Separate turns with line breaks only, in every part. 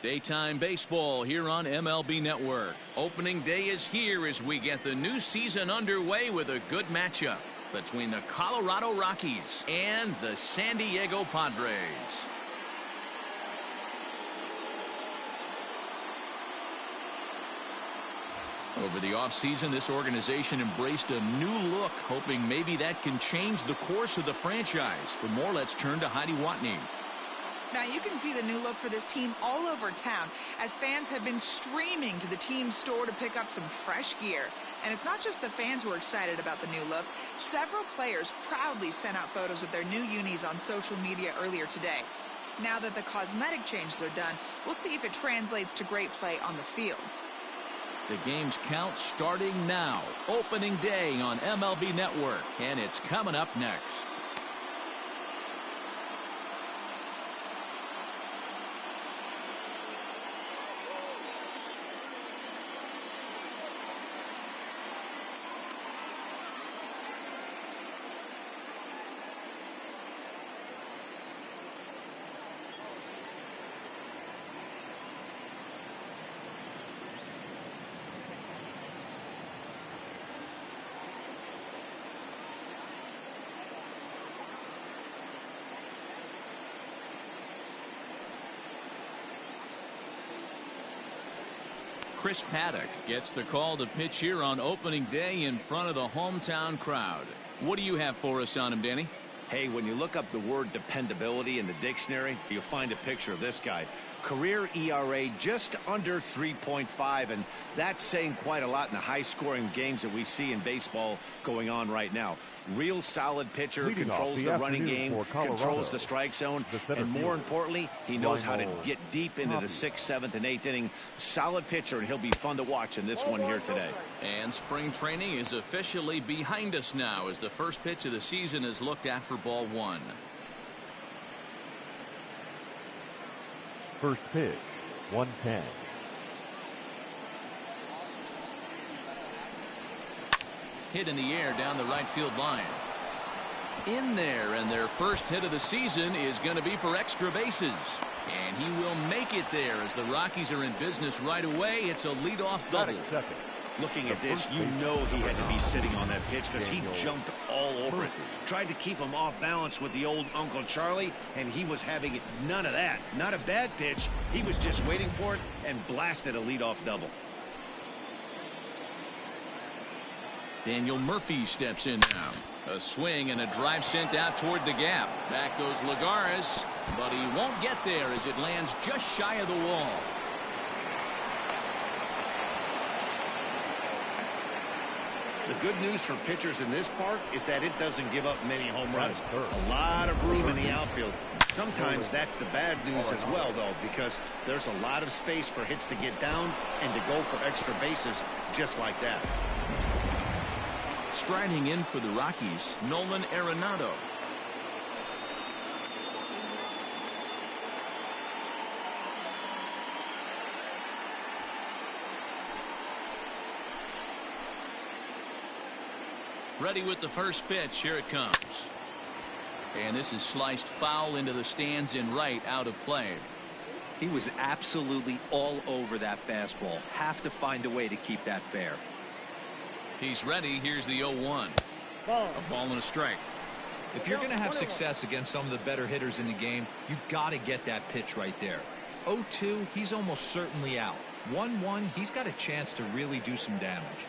Daytime baseball here on MLB Network. Opening day is here as we get the new season underway with a good matchup between the Colorado Rockies and the San Diego Padres. Over the offseason, this organization embraced a new look, hoping maybe that can change the course of the franchise. For more, let's turn to Heidi Watney.
Now you can see the new look for this team all over town as fans have been streaming to the team store to pick up some fresh gear. And it's not just the fans who are excited about the new look. Several players proudly sent out photos of their new unis on social media earlier today. Now that the cosmetic changes are done, we'll see if it translates to great play on the field.
The game's count starting now. Opening day on MLB Network, and it's coming up next. Chris Paddock gets the call to pitch here on opening day in front of the hometown crowd. What do you have for us on him, Danny?
Hey, when you look up the word dependability in the dictionary, you'll find a picture of this guy. Career ERA just under 3.5, and that's saying quite a lot in the high-scoring games that we see in baseball going on right now. Real solid pitcher, controls the running game, controls the strike zone, and more importantly, he knows how to get deep into the 6th, 7th, and 8th inning. Solid pitcher, and he'll be fun to watch in this one here today.
And spring training is officially behind us now as the first pitch of the season is looked at for ball one.
First pitch, 110.
Hit in the air down the right field line. In there, and their first hit of the season is going to be for extra bases. And he will make it there as the Rockies are in business right away. It's a leadoff double.
Looking at this, you know he had to be sitting on that pitch because he jumped all over it. Tried to keep him off balance with the old Uncle Charlie, and he was having none of that. Not a bad pitch. He was just waiting for it and blasted a leadoff double.
Daniel Murphy steps in now. A swing and a drive sent out toward the gap. Back goes Lagares, but he won't get there as it lands just shy of the wall.
The good news for pitchers in this park is that it doesn't give up many home runs. A lot of room in the outfield. Sometimes that's the bad news as well, though, because there's a lot of space for hits to get down and to go for extra bases just like that.
Striding in for the Rockies, Nolan Arenado. Ready with the first pitch. Here it comes. And this is sliced foul into the stands in right, out of play.
He was absolutely all over that fastball. Have to find a way to keep that fair.
He's ready. Here's the 0-1. A ball and a strike.
If you're going to have success against some of the better hitters in the game, you got to get that pitch right there. 0-2, he's almost certainly out. 1-1, he's got a chance to really do some damage.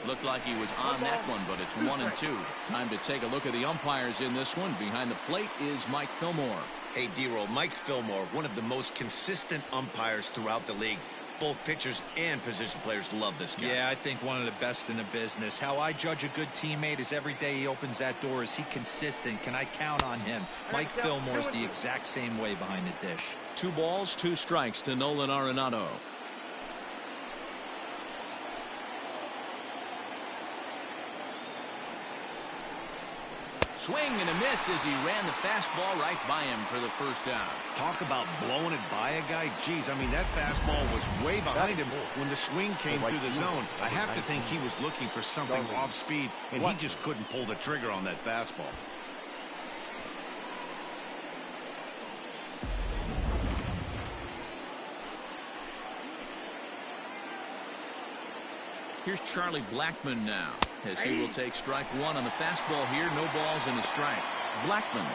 Looked like he was on that one, but it's 1-2. Time to take a look at the umpires in this one. Behind the plate is Mike Fillmore.
Hey, D-Roll, Mike Fillmore, one of the most consistent umpires throughout the league. Both pitchers and position players love this guy.
Yeah, I think one of the best in the business. How I judge a good teammate is every day he opens that door. Is he consistent? Can I count on him? Mike Fillmore's the exact same way behind the dish.
2 balls, 2 strikes to Nolan Arenado. swing and a miss as he ran the fastball right by him for the first down.
Talk about blowing it by a guy. Geez, I mean, that fastball was way behind him when the swing came through the zone. I have to think he was looking for something off speed, and he just couldn't pull the trigger on that fastball.
Here's Charlie Blackmon now, as he will take strike one on the fastball here. No balls and a strike. Blackmon,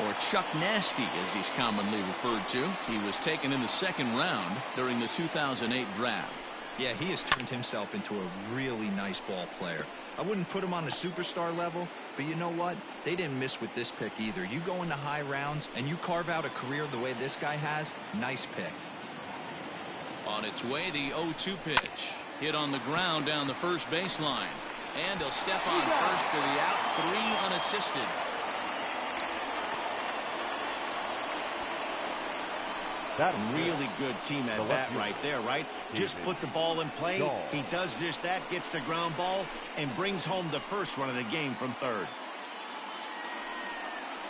or Chuck Nasty as he's commonly referred to. He was taken in the second round during the 2008 draft.
Yeah, he has turned himself into a really nice ball player. I wouldn't put him on a superstar level, but you know what? They didn't miss with this pick either. You go into high rounds and you carve out a career the way this guy has, nice pick.
On its way, the 0-2 pitch. Hit on the ground down the first baseline. And he'll step on first for the out, 3 unassisted.
Really good team at bat right there, right? Just put the ball in play. He does just that, gets the ground ball, and brings home the first run of the game from third.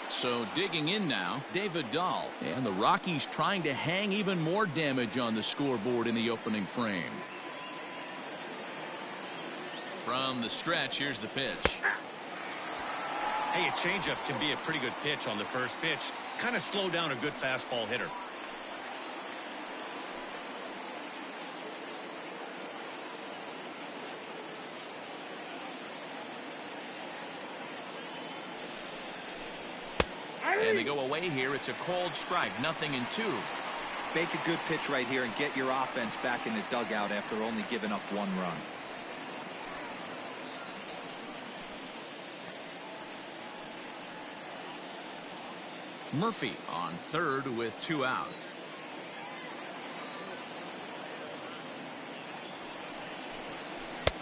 So digging in now, David Dahl. And the Rockies trying to hang even more damage on the scoreboard in the opening frame. From the stretch, here's the pitch.
Hey, a changeup can be a pretty good pitch on the first pitch. Kind of slow down a good fastball hitter.
And they go away here. It's a cold strike, 0-2.
Make a good pitch right here and get your offense back in the dugout after only giving up 1 run.
Murphy on third with 2 out.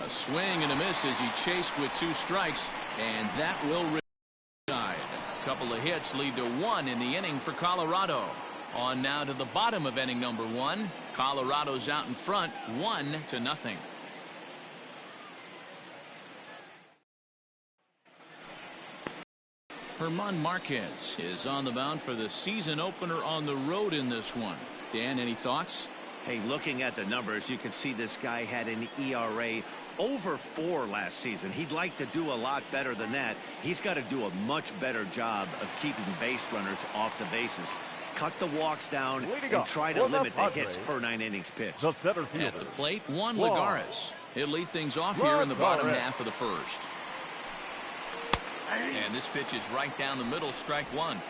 A swing and a miss as he chased with 2 strikes, and that will reside. A couple of hits lead to 1 in the inning for Colorado. On now to the bottom of inning number 1. Colorado's out in front, 1-0. German Marquez is on the mound for the season opener on the road in this one. Dan, any thoughts?
Hey, looking at the numbers, you can see this guy had an ERA over 4 last season. He'd like to do a lot better than that. He's got to do a much better job of keeping base runners off the bases. Cut the walks down and try to limit the hits per 9 innings pitched.
At the plate, Juan Lagares. He'll lead things off here in the bottom half of the first. And this pitch is right down the middle, strike 1.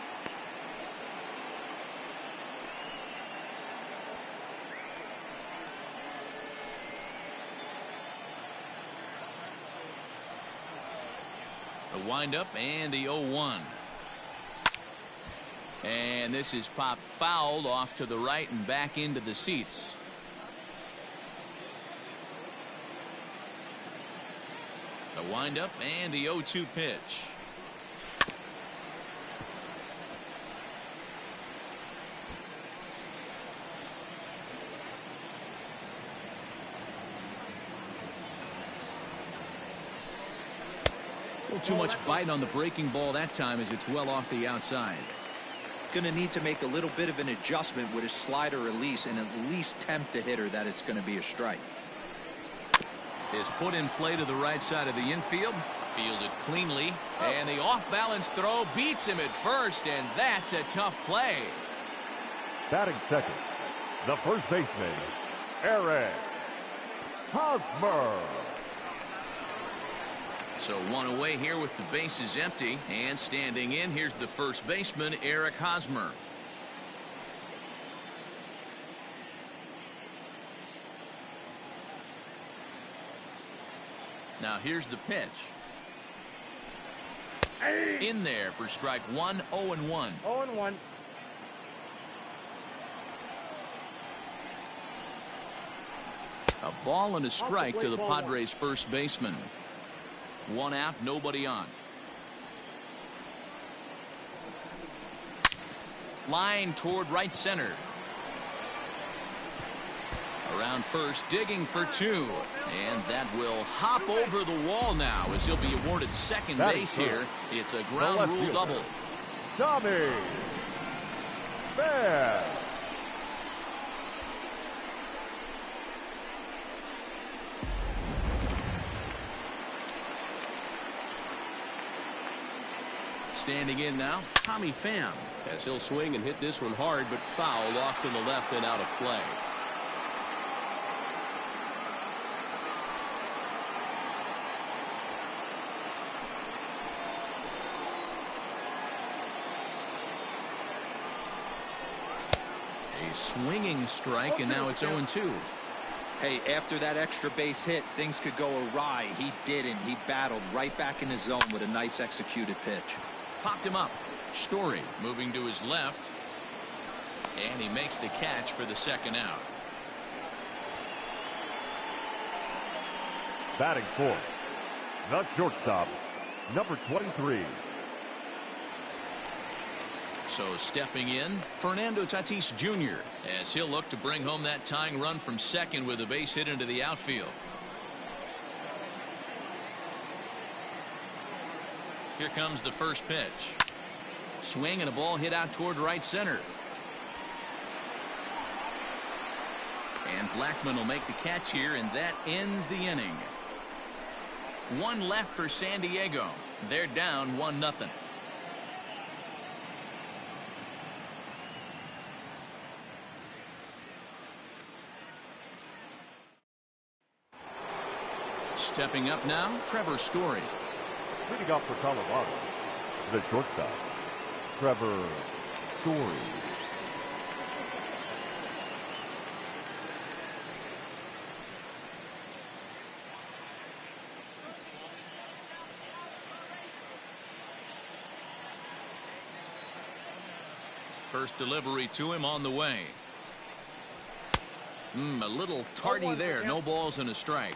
The windup and the 0-1. And this is popped fouled off to the right and back into the seats. The windup and the 0-2 pitch. A little too much bite on the breaking ball that time as it's well off the outside.
Going to need to make a little bit of an adjustment with his slider release and at least tempt the hitter that it's going to be a strike.
Is put in play to the right side of the infield. Fielded cleanly. And the off-balance throw beats him at first, and that's a tough play.
Batting second, the first baseman, Eric Hosmer.
So 1 away here with the bases empty. And standing in, here's the first baseman, Eric Hosmer. Now here's the pitch. In there for strike 1, 0-1.
0-1.
A ball and a strike to the Padres first baseman. 1 out, nobody on. Line toward right center. Around around first, digging for two. And that will hop over the wall now as he'll be awarded second base here. It's a ground rule double.
Tommy Pham.
Standing in now, Tommy Pham, as he'll swing and hit this one hard, but foul off to the left and out of play. A swinging strike, and now it's 0-2.
Hey, after that extra base hit, things could go awry. He didn't. He battled right back in his zone with a nice executed pitch.
Popped him up. Story moving to his left. And he makes the catch for the second out.
Batting fourth, the shortstop, number 23.
So stepping in, Fernando Tatis Jr. as he'll look to bring home that tying run from second with a base hit into the outfield. Here comes the first pitch. Swing and a ball hit out toward right center. And Blackmon will make the catch here, and that ends the inning. One left for San Diego. They're down 1-0. Stepping up now, Trevor Story.
Leading off for Colorado, the shortstop, Trevor Story.
First delivery to him on the way. A little tardy there. No balls and a strike.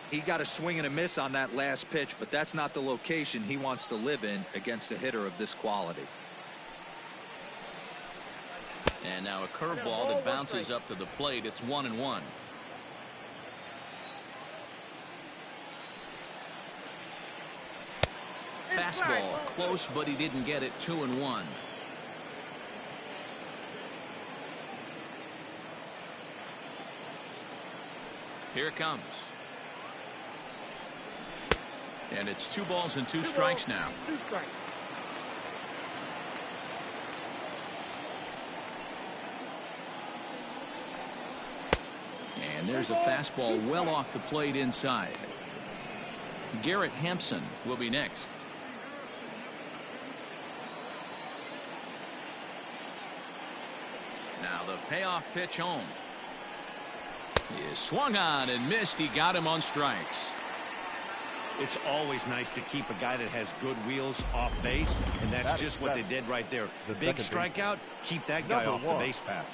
He got a swing and a miss on that last pitch, but that's not the location he wants to live in against a hitter of this quality.
And now a curveball that bounces up to the plate. It's 1-1. Fastball close, but he didn't get it. 2-1. Here it comes. And it's 2 balls and 2 strikes now. And there's a fastball well off the plate inside. Garrett Hampson will be next. Now the payoff pitch home. He swung on and missed. He got him on strikes.
It's always nice to keep a guy that has good wheels off base, and that's just what they did right there. The big strikeout, keep that guy off the base path.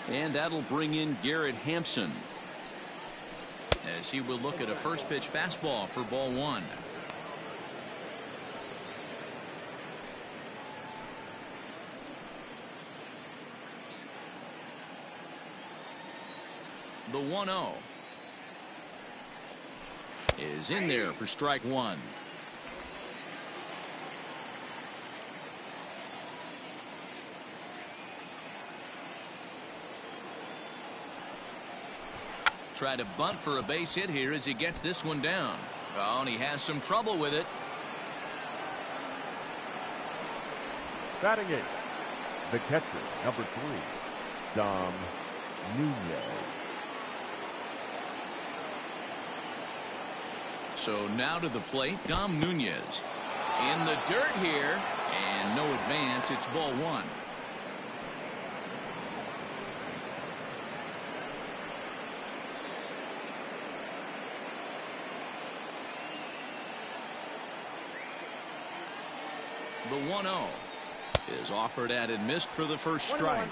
And that'll bring in Garrett Hampson, as he will look at a first pitch fastball for ball 1. The 1-0 is in there for strike 1. Try to bunt for a base hit here as he gets this one down. Oh, and he has some trouble with it.
Batting 8, the catcher, number 3, Dom Nunez.
So now to the plate, Dom Nunez. In the dirt here, and no advance. It's ball 1. The 1-0 is offered at and missed for the first strike.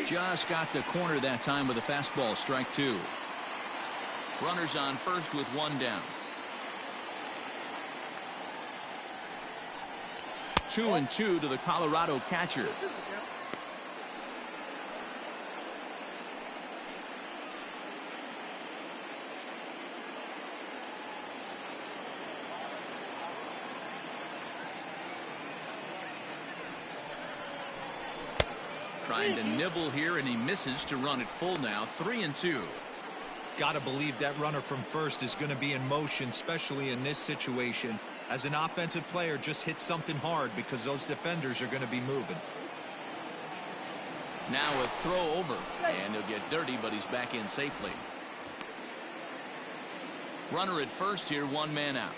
Just got the corner that time with a fastball. Strike two. Runners on first with one down. 2-2 to the Colorado catcher. Trying to nibble here, and he misses to run it full now. 3-2.
Gotta believe that runner from first is going to be in motion, especially in this situation. As an offensive player, just hit something hard because those defenders are going to be moving.
Now a throw over, and he'll get dirty, but he's back in safely. Runner at first here, one man out.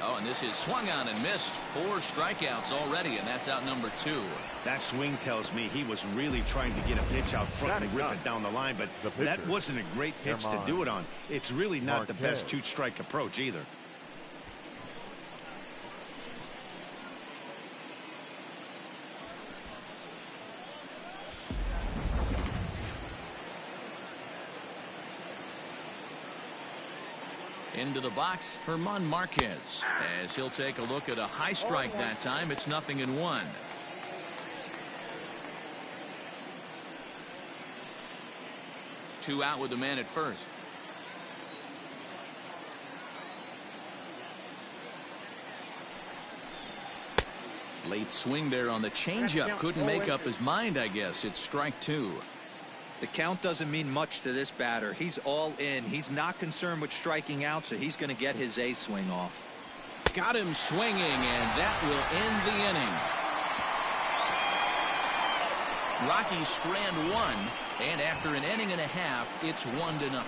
Oh, and this is swung on and missed. 4 strikeouts already, and that's out number 2.
That swing tells me he was really trying to get a pitch out front and rip it down the line, but that wasn't a great pitch to do it on. It's really not the best 2-strike approach either.
Into the box, Herman Marquez, as he'll take a look at a high strike that time. It's 0-1. Two out with the man at first. Late swing there on the changeup. Couldn't make up his mind, I guess. It's strike 2.
The count doesn't mean much to this batter. He's all in. He's not concerned with striking out, so he's going to get his A swing off.
Got him swinging, and that will end the inning. Rockies strand 1, and after an inning and a half, it's 1-0.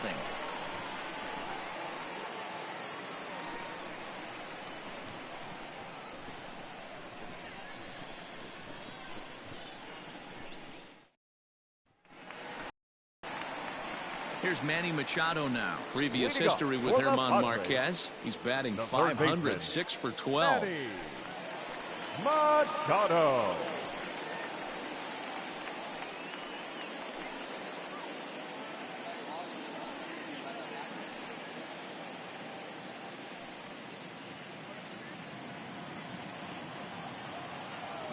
Here's Manny Machado now. Previous history with Herman Marquez. He's batting .500, 6 for 12.
Manny Machado.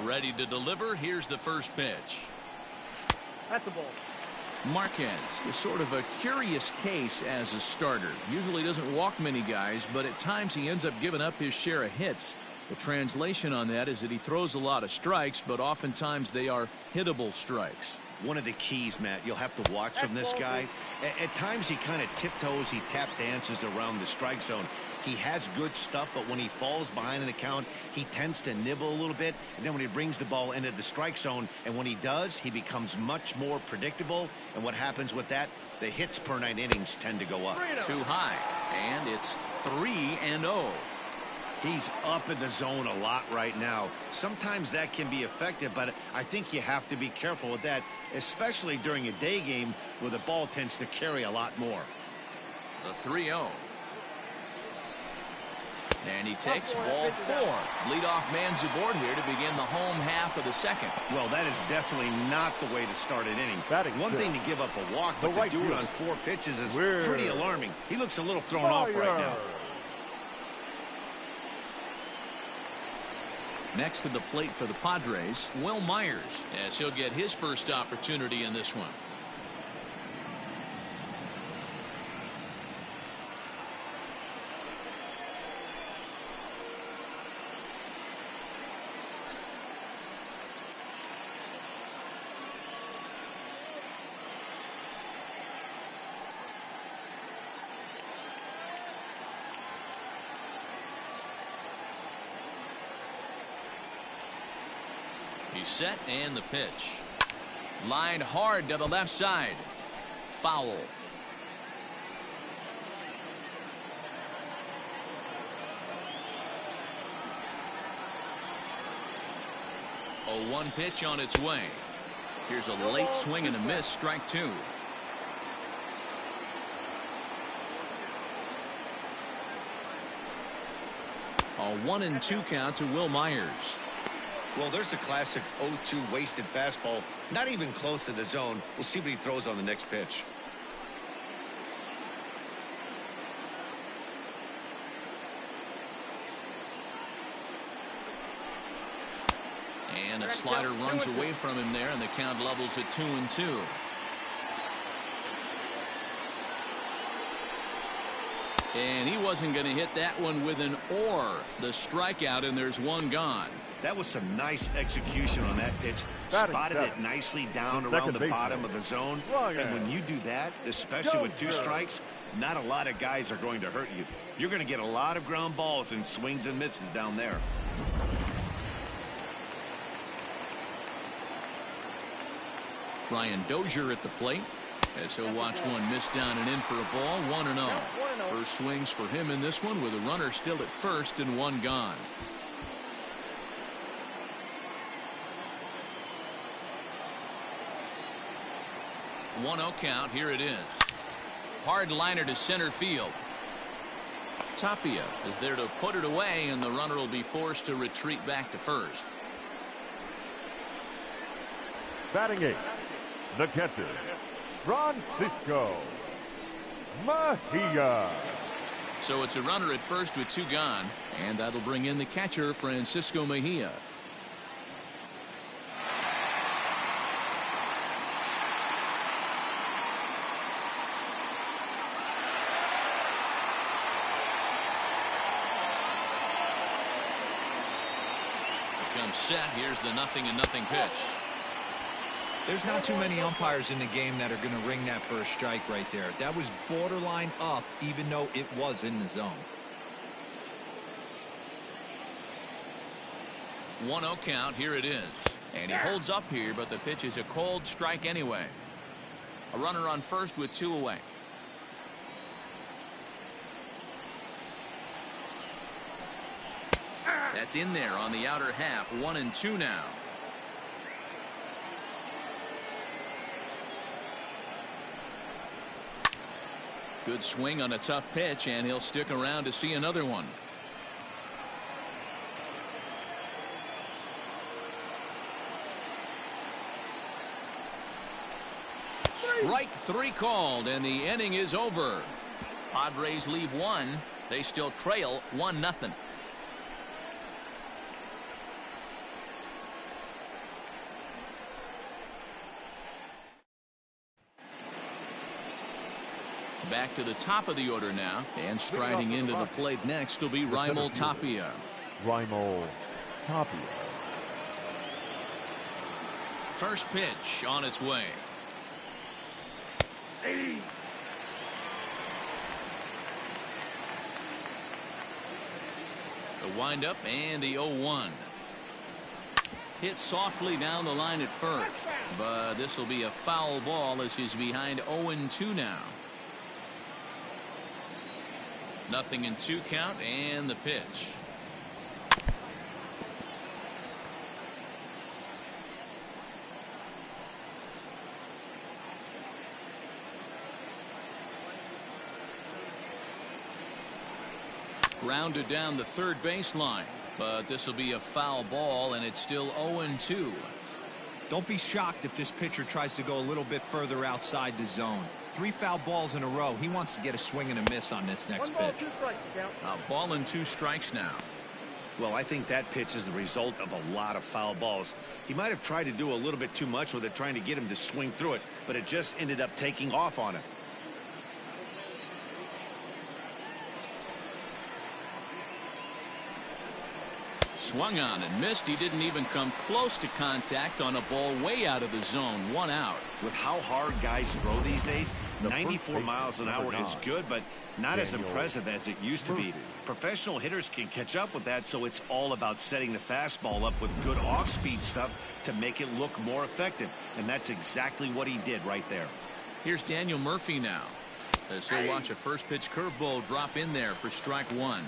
Ready to deliver. Here's the first pitch.
That's the ball.
Marquez is sort of a curious case as a starter. Usually doesn't walk many guys, but at times he ends up giving up his share of hits. The translation on that is that he throws a lot of strikes, but oftentimes they are hittable strikes.
One of the keys, Matt, you'll have to watch from this guy. At times he kind of tiptoes, he tap dances around the strike zone. He has good stuff, but when he falls behind in the count, he tends to nibble a little bit. And then when he brings the ball into the strike zone, and when he does, he becomes much more predictable. And what happens with that? The hits per 9 innings tend to go up.
Too high, and it's 3-0.
He's up in the zone a lot right now. Sometimes that can be effective, but I think you have to be careful with that, especially during a day game where the ball tends to carry a lot more.
The 3-0. And he takes ball 4. Leadoff man's aboard here to begin the home half of the second.
Well, that is definitely not the way to start an inning. One thing to give up a walk, but to do it on 4 pitches is pretty alarming. He looks a little thrown off right now.
Next to the plate for the Padres, Will Myers, as he'll get his first opportunity in this one. He's set, and the pitch. Lined hard to the left side. Foul. A 1 pitch on its way. Here's a late swing and a miss. Strike 2. A 1-2 count to Will Myers.
Well, there's the classic 0-2 wasted fastball. Not even close to the zone. We'll see what he throws on the next pitch.
And a slider runs away from him there, and the count levels at 2-2. And he wasn't going to hit that one with an or. The strikeout, and there's one gone.
That was some nice execution on that pitch. Spotted it nicely down around the bottom of the zone. And when you do that, especially with 2 strikes, not a lot of guys are going to hurt you. You're going to get a lot of ground balls and swings and misses down there.
Brian Dozier at the plate, as he'll watch one miss down and in for a ball. 1-0. First swings for him in this one, with a runner still at first and one gone. One 0 count. Here it is. Hard liner to center field. Tapia is there to put it away, and the runner will be forced to retreat back to first.
Batting 8th, the catcher, Francisco Mejia.
So it's a runner at first with 2 gone, and that'll bring in the catcher, Francisco Mejia. Comes set. Here's the 0-0 pitch.
There's not too many umpires in the game that are going to ring that first strike right there. That was borderline up, even though it was in the zone.
1-0 count. Here it is. And he holds up here, but the pitch is a cold strike anyway. A runner on first with 2 away. That's in there on the outer half. 1-2 now. Good swing on a tough pitch, and he'll stick around to see another one. Strike 3 called, and the inning is over. Padres leave 1. They still trail 1-0. Back to the top of the order now, and striding into the plate next will be Raimel Tapia.
Raimel Tapia.
First pitch on its way. The windup and the 0-1. Hit softly down the line at first, but this will be a foul ball as he's behind 0-2 now. 0-2 count, and the pitch. Grounded down the third baseline, but this will be a foul ball, and it's still 0-2.
Don't be shocked if this pitcher tries to go a little bit further outside the zone. 3 foul balls in a row. He wants to get a swing and a miss on this next pitch.
A ball and 2 strikes now.
Well, I think that pitch is the result of a lot of foul balls. He might have tried to do a little bit too much with it, trying to get him to swing through it, but it just ended up taking off on him.
Swung on and missed. He didn't even come close to contact on a ball way out of the zone. 1 out.
With how hard guys throw these days, 94 miles an hour is good, but not as impressive as it used to be. Professional hitters can catch up with that, so it's all about setting the fastball up with good off-speed stuff to make it look more effective, and that's exactly what he did right there.
Here's Daniel Murphy now, as he'll watch a first pitch curveball drop in there for strike 1.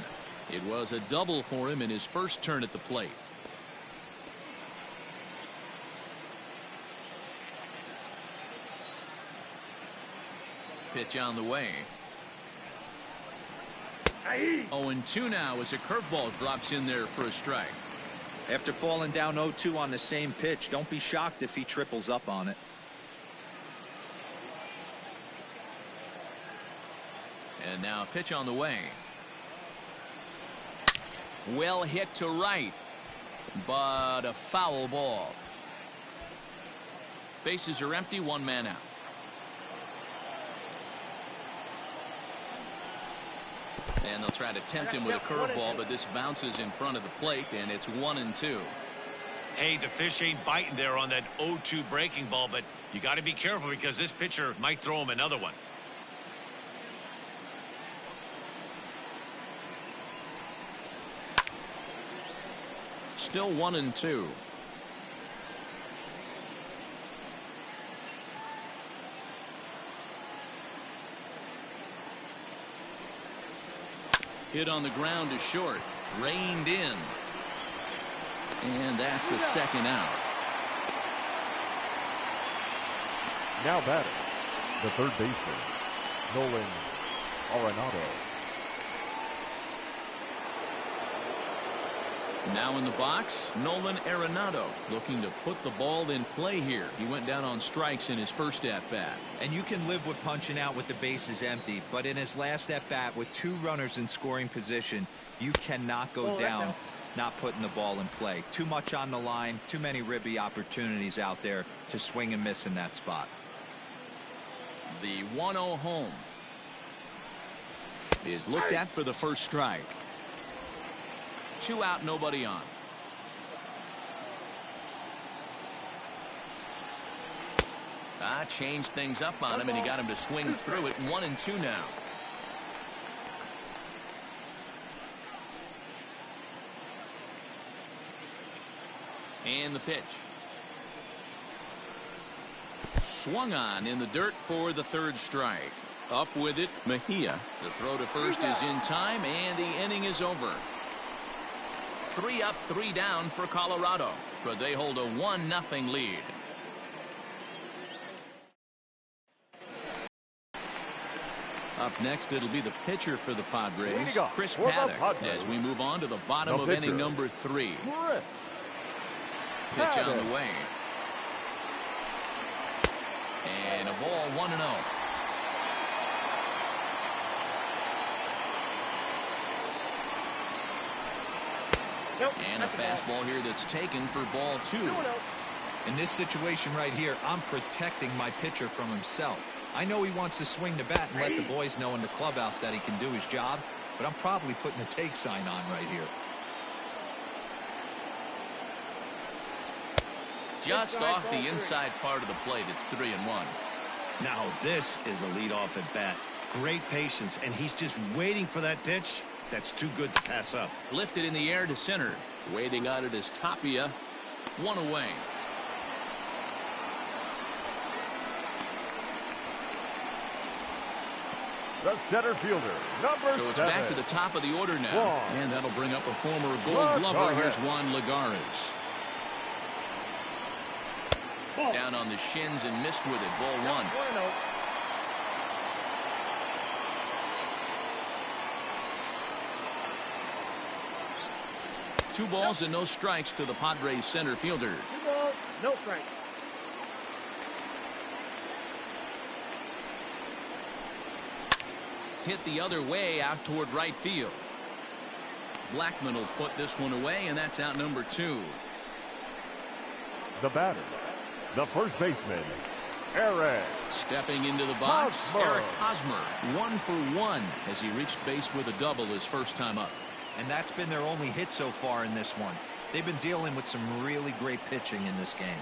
It was a double for him in his first turn at the plate. Pitch on the way. 0-2 now as a curveball drops in there for a strike.
After falling down 0-2 on the same pitch, don't be shocked if he triples up on it.
And now a pitch on the way. Well hit to right, but a foul ball. Bases are empty, one man out. And they'll try to tempt him with a curveball, but this bounces in front of the plate, and it's 1-2.
Hey, the fish ain't biting there on that 0-2 breaking ball, but you got to be careful because this pitcher might throw him another one.
Still 1-2. Hit on the ground is short. Reined in. And that's the second out.
Now batting, the third baseman, Nolan Arenado.
Now in the box, Nolan Arenado looking to put the ball in play here. He went down on strikes in his first at-bat.
And you can live with punching out with the bases empty, but in his last at-bat with 2 runners in scoring position, you cannot go down not putting the ball in play. Too much on the line, too many ribby opportunities out there to swing and miss in that spot.
The 1-0 home is looked at for the first strike. 2 out, nobody on. Changed things up on him, and he got him to swing through it. 1-2 now. And the pitch. Swung on in the dirt for the third strike. Up with it, Mejia. The throw to first is in time, and the inning is over. 3 up, 3 down for Colorado, but they hold a 1-0 lead. Up next, it'll be the pitcher for the Padres, Chris Paddock, as we move on to the bottom of inning number 3. Pitch on the way. And a ball, 1-0. And a fastball here that's taken for ball 2.
In this situation right here, I'm protecting my pitcher from himself. I know he wants to swing the bat and let the boys know in the clubhouse that he can do his job, but I'm probably putting a take sign on right here.
Just off the inside part of the plate, it's 3-1.
Now this is a leadoff at bat. Great patience, and he's just waiting for that pitch. That's too good to pass up.
Lifted in the air to center. Waiting on it is Tapia. 1 away.
The center fielder, number 7.
So it's back to the top of the order now. And that'll bring up a former Gold Glover. Here's Juan Lagares. Down on the shins and missed with it. Ball 1. 2 balls and no strikes to the Padres center fielder.
2 balls, no strikes.
Hit the other way out toward right field. Blackman will put this one away, and that's out number 2.
The batter, the first baseman, Eric.
Stepping into the box,
Hosmer.
Eric Hosmer, 1 for 1 as he reached base with a double his first time up.
And that's been their only hit so far in this one. They've been dealing with some really great pitching in this game.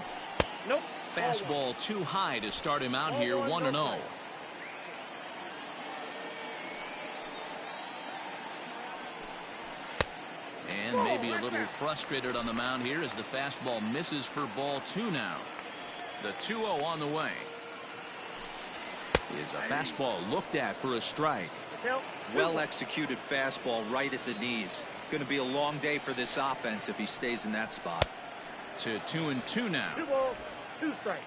Nope.
Fastball too high to start him out here, 1-0. And maybe a little frustrated on the mound here as the fastball misses for ball 2 now. The 2-0 on the way. Is a fastball looked at for a strike.
Well executed fastball right at the knees. Going to be a long day for this offense if he stays in that spot.
To 2-2 now.
2 balls, 2 strikes.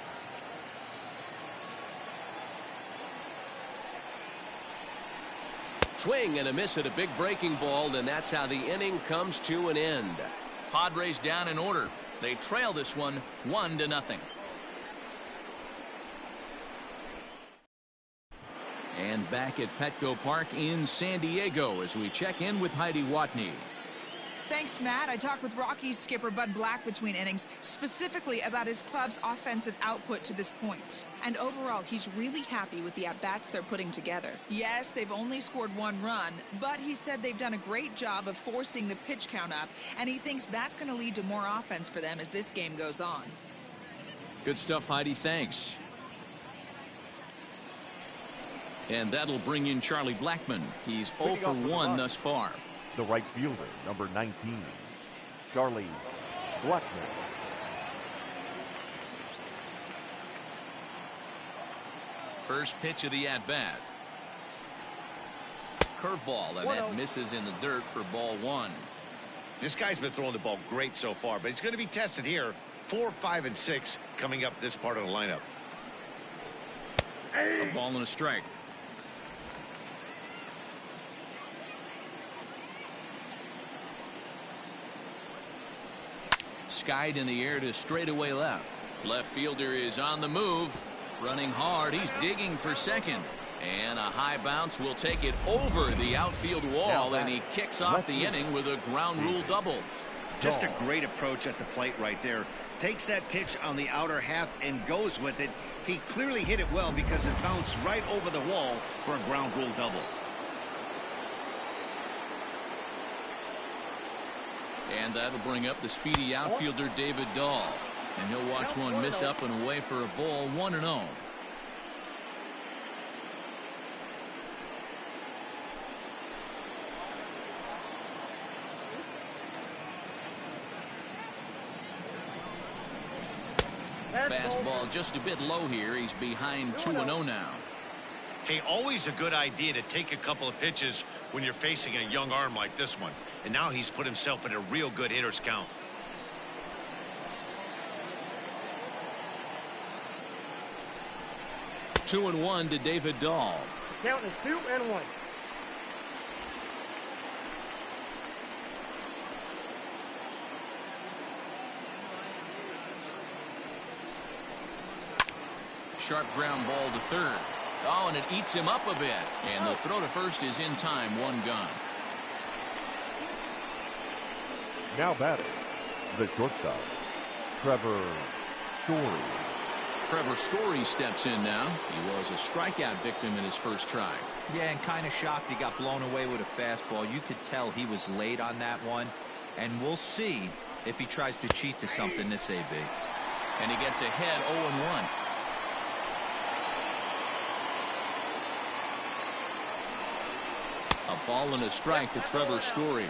Swing and a miss at a big breaking ball, and that's how the inning comes to an end. Padres down in order. They trail this one 1-0. And back at Petco Park in San Diego as we check in with Heidi Watney.
Thanks, Matt. I talked with Rockies skipper Bud Black between innings, specifically about his club's offensive output to this point. And overall, he's really happy with the at-bats they're putting together. Yes, they've only scored 1 run, but he said they've done a great job of forcing the pitch count up, and he thinks that's going to lead to more offense for them as this game goes on.
Good stuff, Heidi. Thanks. And that'll bring in Charlie Blackmon. He's 0 for 1 thus far.
The right fielder, number 19, Charlie Blackmon.
First pitch of the at-bat. Curveball, and that misses in the dirt for ball 1.
This guy's been throwing the ball great so far, but he's going to be tested here. 4, 5, and 6 coming up this part of the lineup.
A ball and a strike. Skied in the air to straightaway left. Left fielder is on the move. Running hard. He's digging for second. And a high bounce will take it over the outfield wall, and he kicks off the inning with a ground rule double.
Just a great approach at the plate right there. Takes that pitch on the outer half and goes with it. He clearly hit it well because it bounced right over the wall for a ground rule double.
And that'll bring up the speedy outfielder David Dahl. And he'll watch one miss up and away for a ball, 1-0. Fastball just a bit low here. He's behind 2-0 now.
Hey, always a good idea to take a couple of pitches when you're facing a young arm like this one. And now he's put himself in a real good hitter's count.
Two and 1 to David Dahl.
Count is 2-1.
Sharp ground ball to third. Oh, and it eats him up a bit. And the throw to first is in time. 1 gone.
Now batting, the shortstop, Trevor Story.
Trevor Story steps in now. He was a strikeout victim in his first try.
Yeah, and kind of shocked he got blown away with a fastball. You could tell he was late on that one. And we'll see if he tries to cheat to something this AB.
And he gets ahead 0-1. A ball and a strike to Trevor Story.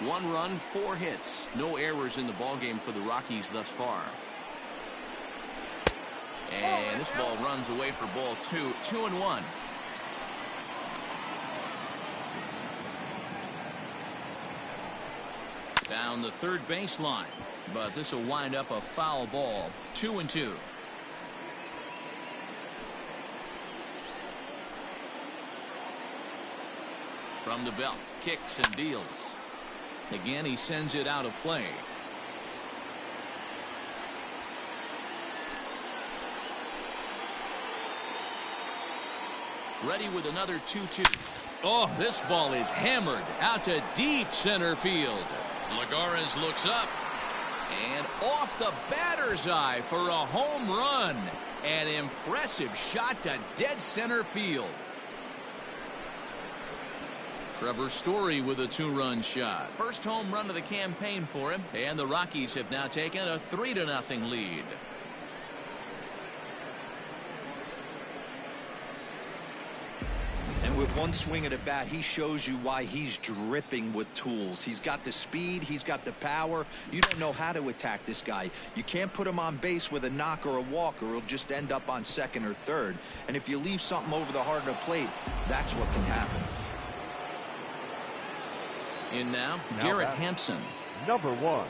1 run, 4 hits. No errors in the ballgame for the Rockies thus far. And this ball runs away for ball 2. 2-1. Down the third baseline. But this will wind up a foul ball. 2-2. From the belt, kicks and deals. Again, he sends it out of play. Ready with another 2-2. Oh, this ball is hammered out to deep center field. Lagares looks up and off the batter's eye for a home run. An impressive shot to dead center field. Trevor Story with a 2-run shot. First home run of the campaign for him, and the Rockies have now taken a 3-0 lead.
And with one swing at a bat, he shows you why he's dripping with tools. He's got the speed, he's got the power. You don't know how to attack this guy. You can't put him on base with a knock or a walk, or he'll just end up on second or third. And if you leave something over the heart of the plate, that's what can happen.
In now Garrett Hampson.
Number 1.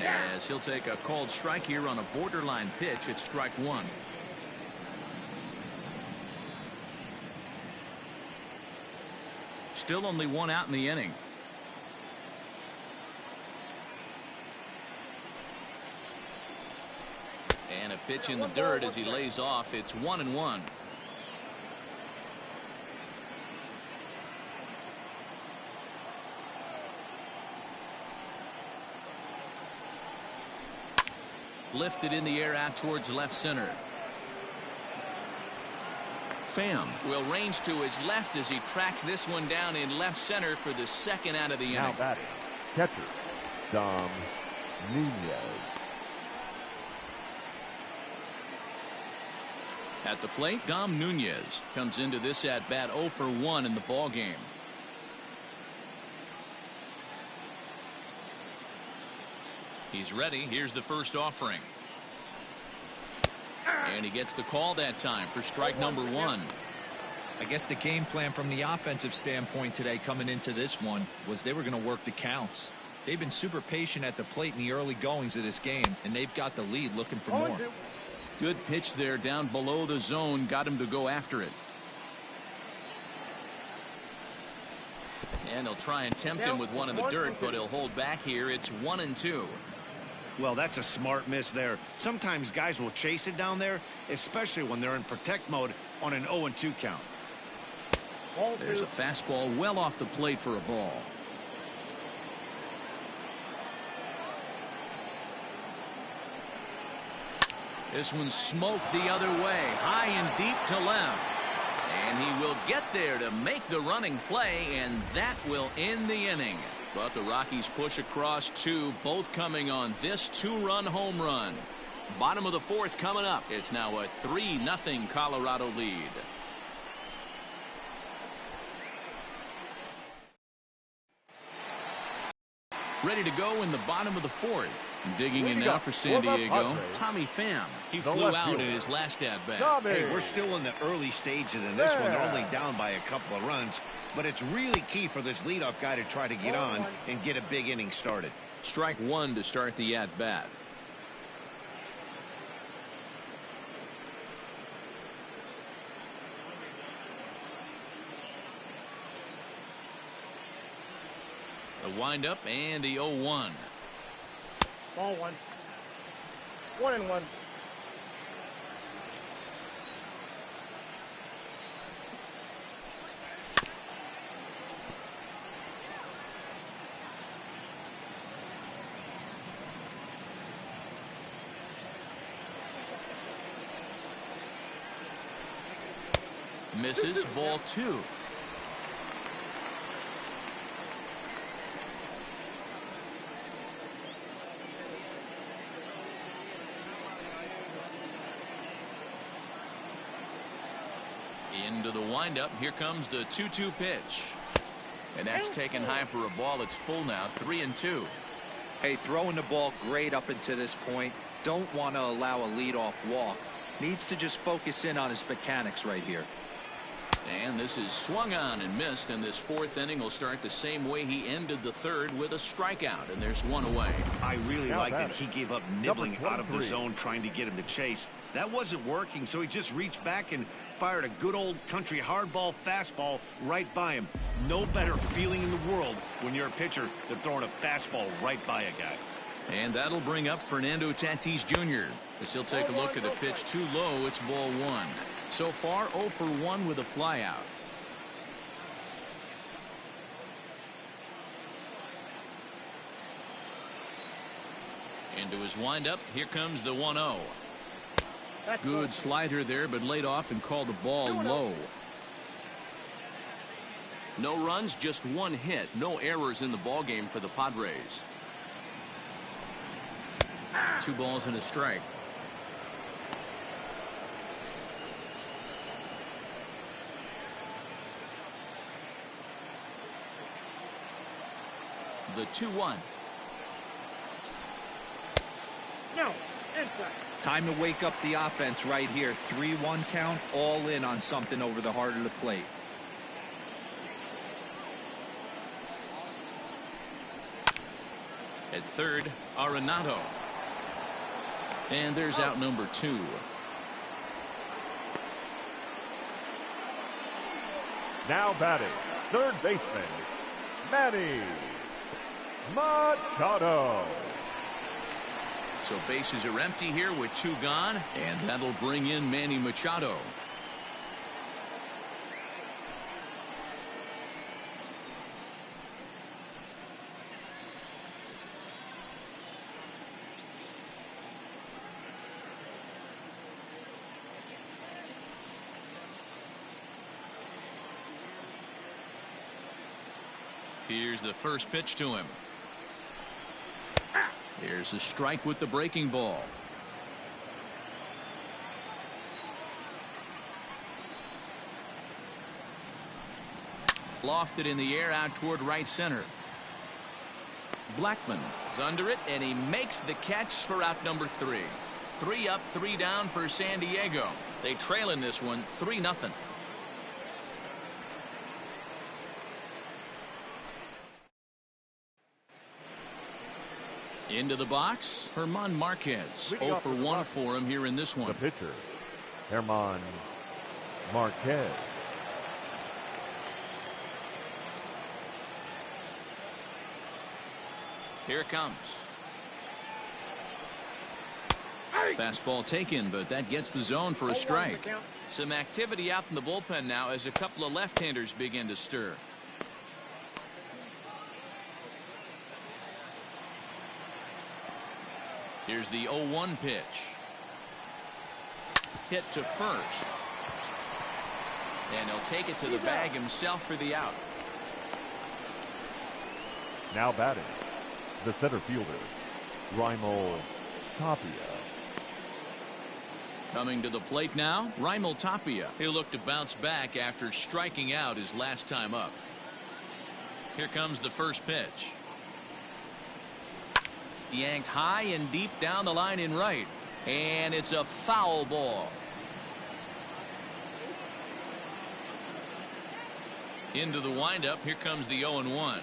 As he'll take a called strike here on a borderline pitch at strike 1. still only one out in the inning. And a pitch in the dirt as he lays off. It's 1-1. Lifted in the air out towards left center. Pham will range to his left as he tracks this one down in left center for the second out of the inning.
Now batting, catcher, Dom Nunez.
At the plate, Dom Nunez comes into this at bat 0 for 1 in the ball game. He's ready. Here's the first offering. And he gets the call that time for strike number 1.
I guess the game plan from the offensive standpoint today coming into this one was they were going to work the counts. They've been super patient at the plate in the early goings of this game, and they've got the lead looking for more.
Good pitch there down below the zone. Got him to go after it. And he'll try and tempt him with one in the dirt, but he'll hold back here. It's 1-2.
Well, that's a smart miss there. Sometimes guys will chase it down there, especially when they're in protect mode on an 0-2 count.
There's a fastball well off the plate for a ball. This one's smoked the other way, high and deep to left. And he will get there to make the running play, and that will end the inning. But the Rockies push across 2, both coming on this 2-run home run. Bottom of the 4th coming up. It's now a 3-0 Colorado lead. Ready to go in the bottom of the 4th. Digging in now for San Diego, Tommy Pham. He flew out in his last at-bat.
Hey, we're still in the early stages of this one. They're only down by a couple of runs, but it's really key for this leadoff guy to try to get on and get a big inning started.
Strike 1 to start the at-bat. The windup and the 0-1.
Ball 1. 1-1.
Misses, ball 2. Into the windup. Here comes the 2-2 pitch. And that's taken high for a ball. It's full now. 3-2.
Hey, throwing the ball great up until this point. Don't want to allow a leadoff walk. Needs to just focus in on his mechanics right here.
And this is swung on and missed, and this 4th inning will start the same way he ended the 3rd with a strikeout, and there's 1 away.
I really like that he gave up nibbling out of the zone trying to get him to chase. That wasn't working, so he just reached back and fired a good old country hardball fastball right by him. No better feeling in the world when you're a pitcher than throwing a fastball right by a guy.
And that'll bring up Fernando Tatis Jr. as he'll take a look at a pitch too low. It's ball 1. So far 0 for 1 with a flyout. Into his windup. Here comes the 1-0. Good slider there, but laid off and called the ball low. No runs, just 1 hit. No errors in the ball game for the Padres. 2 balls and a strike. The 2-1.
No, inside.
Time to wake up the offense right here. 3-1 count, all in on something over the heart of the plate.
At third, Arenado. And there's out number 2.
Now batting, third baseman, Manny Machado.
So bases are empty here with 2 gone, and that'll bring in Manny Machado. Here's the first pitch to him. Here's a strike with the breaking ball. Lofted in the air out toward right center. Blackman is under it, and he makes the catch for out number 3. 3 up, 3 down for San Diego. They trail in this one 3-0. Into the box, German Marquez. 0 for 1 for him here in this one.
The pitcher, German Marquez.
Here it comes. Fastball taken, but that gets the zone for a strike. Some activity out in the bullpen now as a couple of left-handers begin to stir. Here's the 0-1 pitch. Hit to first. And he'll take it to the bag himself for the out.
Now batting, the center fielder, Raimel Tapia.
Coming to the plate now, Raimel Tapia. He'll look to bounce back after striking out his last time up. Here comes the first pitch. Yanked high and deep down the line in right. And it's a foul ball. Into the windup. Here comes the 0-1.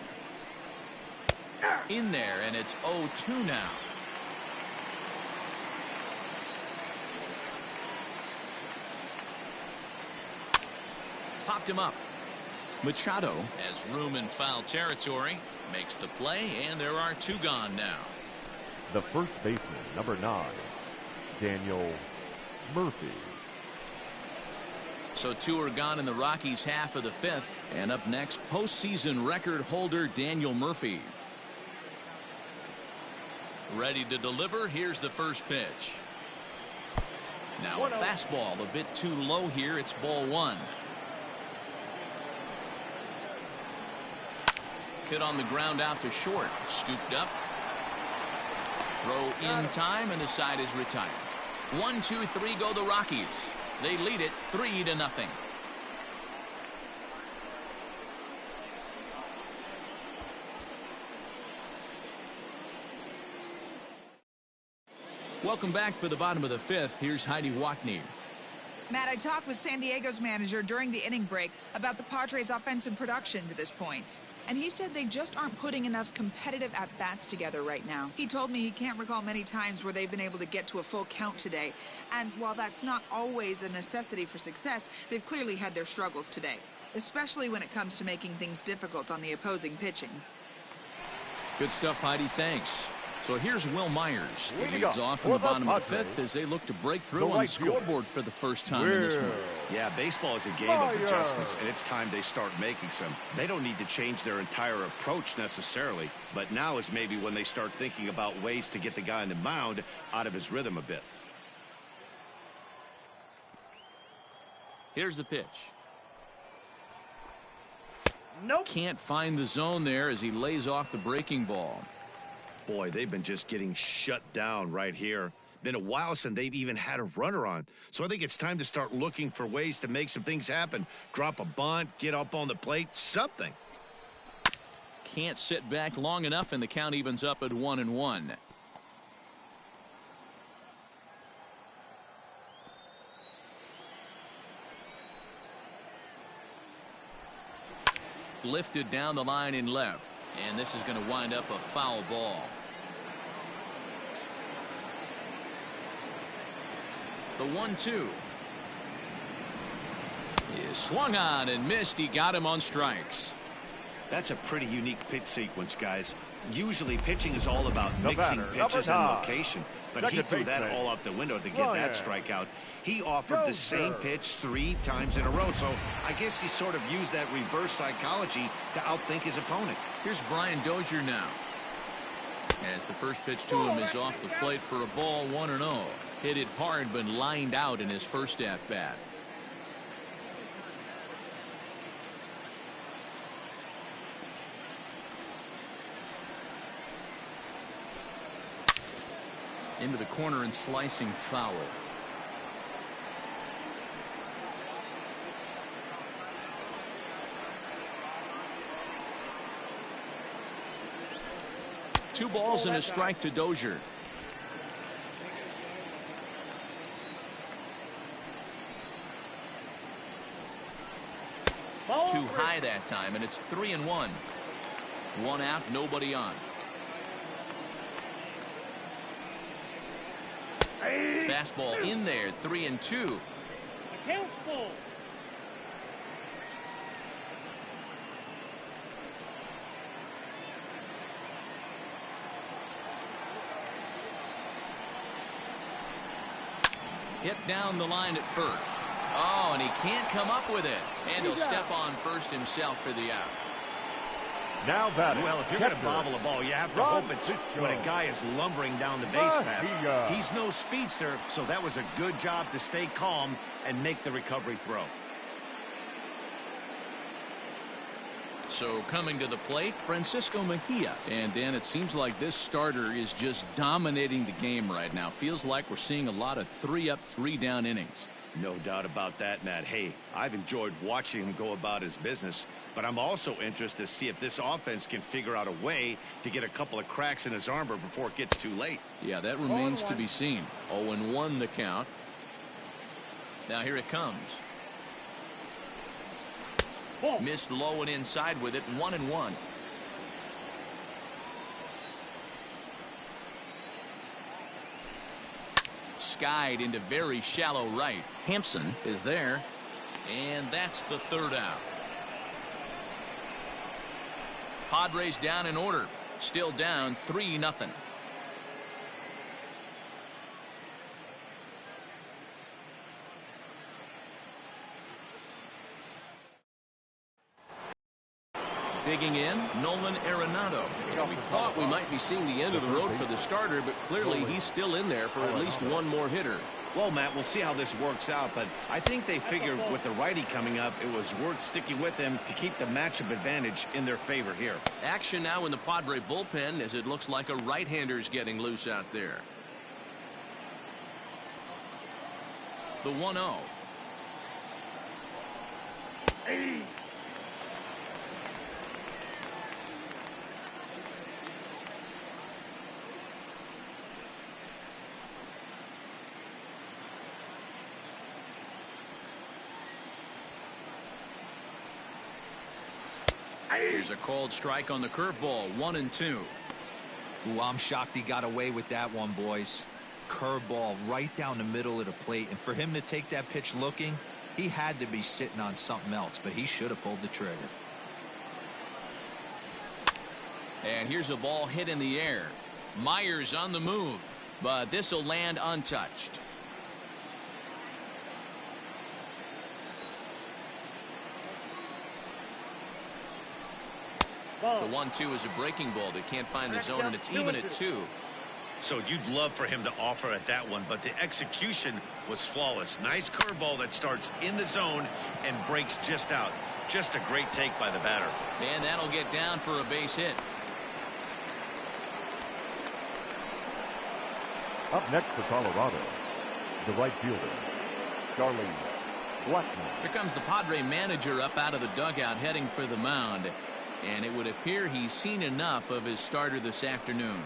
In there, and it's 0-2 now. Popped him up. Machado has room in foul territory. Makes the play, and there are 2 gone now.
The first baseman, number 9, Daniel Murphy.
So 2 are gone in the Rockies' half of the 5th. And up next, postseason record holder Daniel Murphy. Ready to deliver. Here's the first pitch. Now a fastball a bit too low here. It's ball 1. Hit on the ground out to short. Scooped up. Throw in time, and the side is retired. 1, 2, 3 go the Rockies. They lead it 3-0. Welcome back for the bottom of the 5th. Here's Heidi Watney.
Matt, I talked with San Diego's manager during the inning break about the Padres' offensive production to this point. And he said they just aren't putting enough competitive at-bats together right now. He told me he can't recall many times where they've been able to get to a full count today. And while that's not always a necessity for success, they've clearly had their struggles today, especially when it comes to making things difficult on the opposing pitching.
Good stuff, Heidi. Thanks. So here's Will Myers. He leads off in
For
the
the
bottom of the
Padres,
5th as they look to break through
the
on the
right fielder,
scoreboard for the first time in this one.
Yeah, baseball is a game of adjustments, and it's time they start making some. They don't need to change their entire approach necessarily, but now is maybe when they start thinking about ways to get the guy on the mound out of his rhythm a bit.
Here's the pitch.
Nope.
Can't find the zone there as he lays off the breaking ball.
Boy, they've been just getting shut down right here. Been a while since they've even had a runner on. So I think it's time to start looking for ways to make some things happen. Drop a bunt, get up on the plate, something.
Can't sit back long enough, and the count evens up at 1-1. Lifted down the line in left. And this is going to wind up a foul ball. The 1-2 is swung on and missed. He got him on strikes.
That's a pretty unique pitch sequence, guys. Usually pitching is all about mixing pitches and location, but he threw that all out the window to get that strikeout. He offered the same pitch 3 times in a row, so I guess he sort of used that reverse psychology to outthink his opponent.
Here's Brian Dozier now. As the first pitch to him is off the plate for a ball, 1-0. Hit it hard, but lined out in his first at-bat. Into the corner and slicing foul. Two balls and a strike to Dozier. Too high that time, and it's 3-1. 1 out, nobody on. Fastball in there, 3-2. Hit down the line at first. Oh, and he can't come up with it. And he'll step on first himself for the out.
Now batting.
Well, if you're going to bobble a ball, you have to hope it's when a guy is lumbering down the base pass. He's no speedster, so that was a good job to stay calm and make the recovery throw.
So coming to the plate, Francisco Mejia. And Dan, it seems like this starter is just dominating the game right now. Feels like we're seeing a lot of 3-up, 3-down innings.
No doubt about that, Matt. Hey, I've enjoyed watching him go about his business, but I'm also interested to see if this offense can figure out a way to get a couple of cracks in his armor before it gets too late.
Yeah, that remains to be seen. 0-1 the count. Now here it comes. Missed low and inside with it. 1-1. Skied into very shallow right. Hampson is there, and that's the 3rd out. Padres down in order, still down 3-0. Digging in, Nolan Arenado. We thought we might be seeing the end of the road for the starter, but clearly he's still in there for at least one more hitter.
Well, Matt, we'll see how this works out, but I think they figured with the righty coming up, it was worth sticking with him to keep the matchup advantage in their favor here.
Action now in the Padre bullpen as it looks like a right-hander's getting loose out there. The 1-0. Here's a called strike on the curveball. 1-2.
Ooh, I'm shocked he got away with that one, boys. Curveball right down the middle of the plate, and for him to take that pitch looking, he had to be sitting on something else, but he should have pulled the trigger.
And here's a ball hit in the air. Myers on the move, but this will land untouched. The 1-2 is a breaking ball that can't find the zone, and it's even at 2.
So you'd love for him to offer at that one, but the execution was flawless. Nice curveball that starts in the zone and breaks just out. Just a great take by the batter.
And that'll get down for a base hit.
Up next for Colorado, the right fielder, Charlie Blackmon.
Here comes the Padre manager up out of the dugout heading for the mound. And it would appear he's seen enough of his starter this afternoon.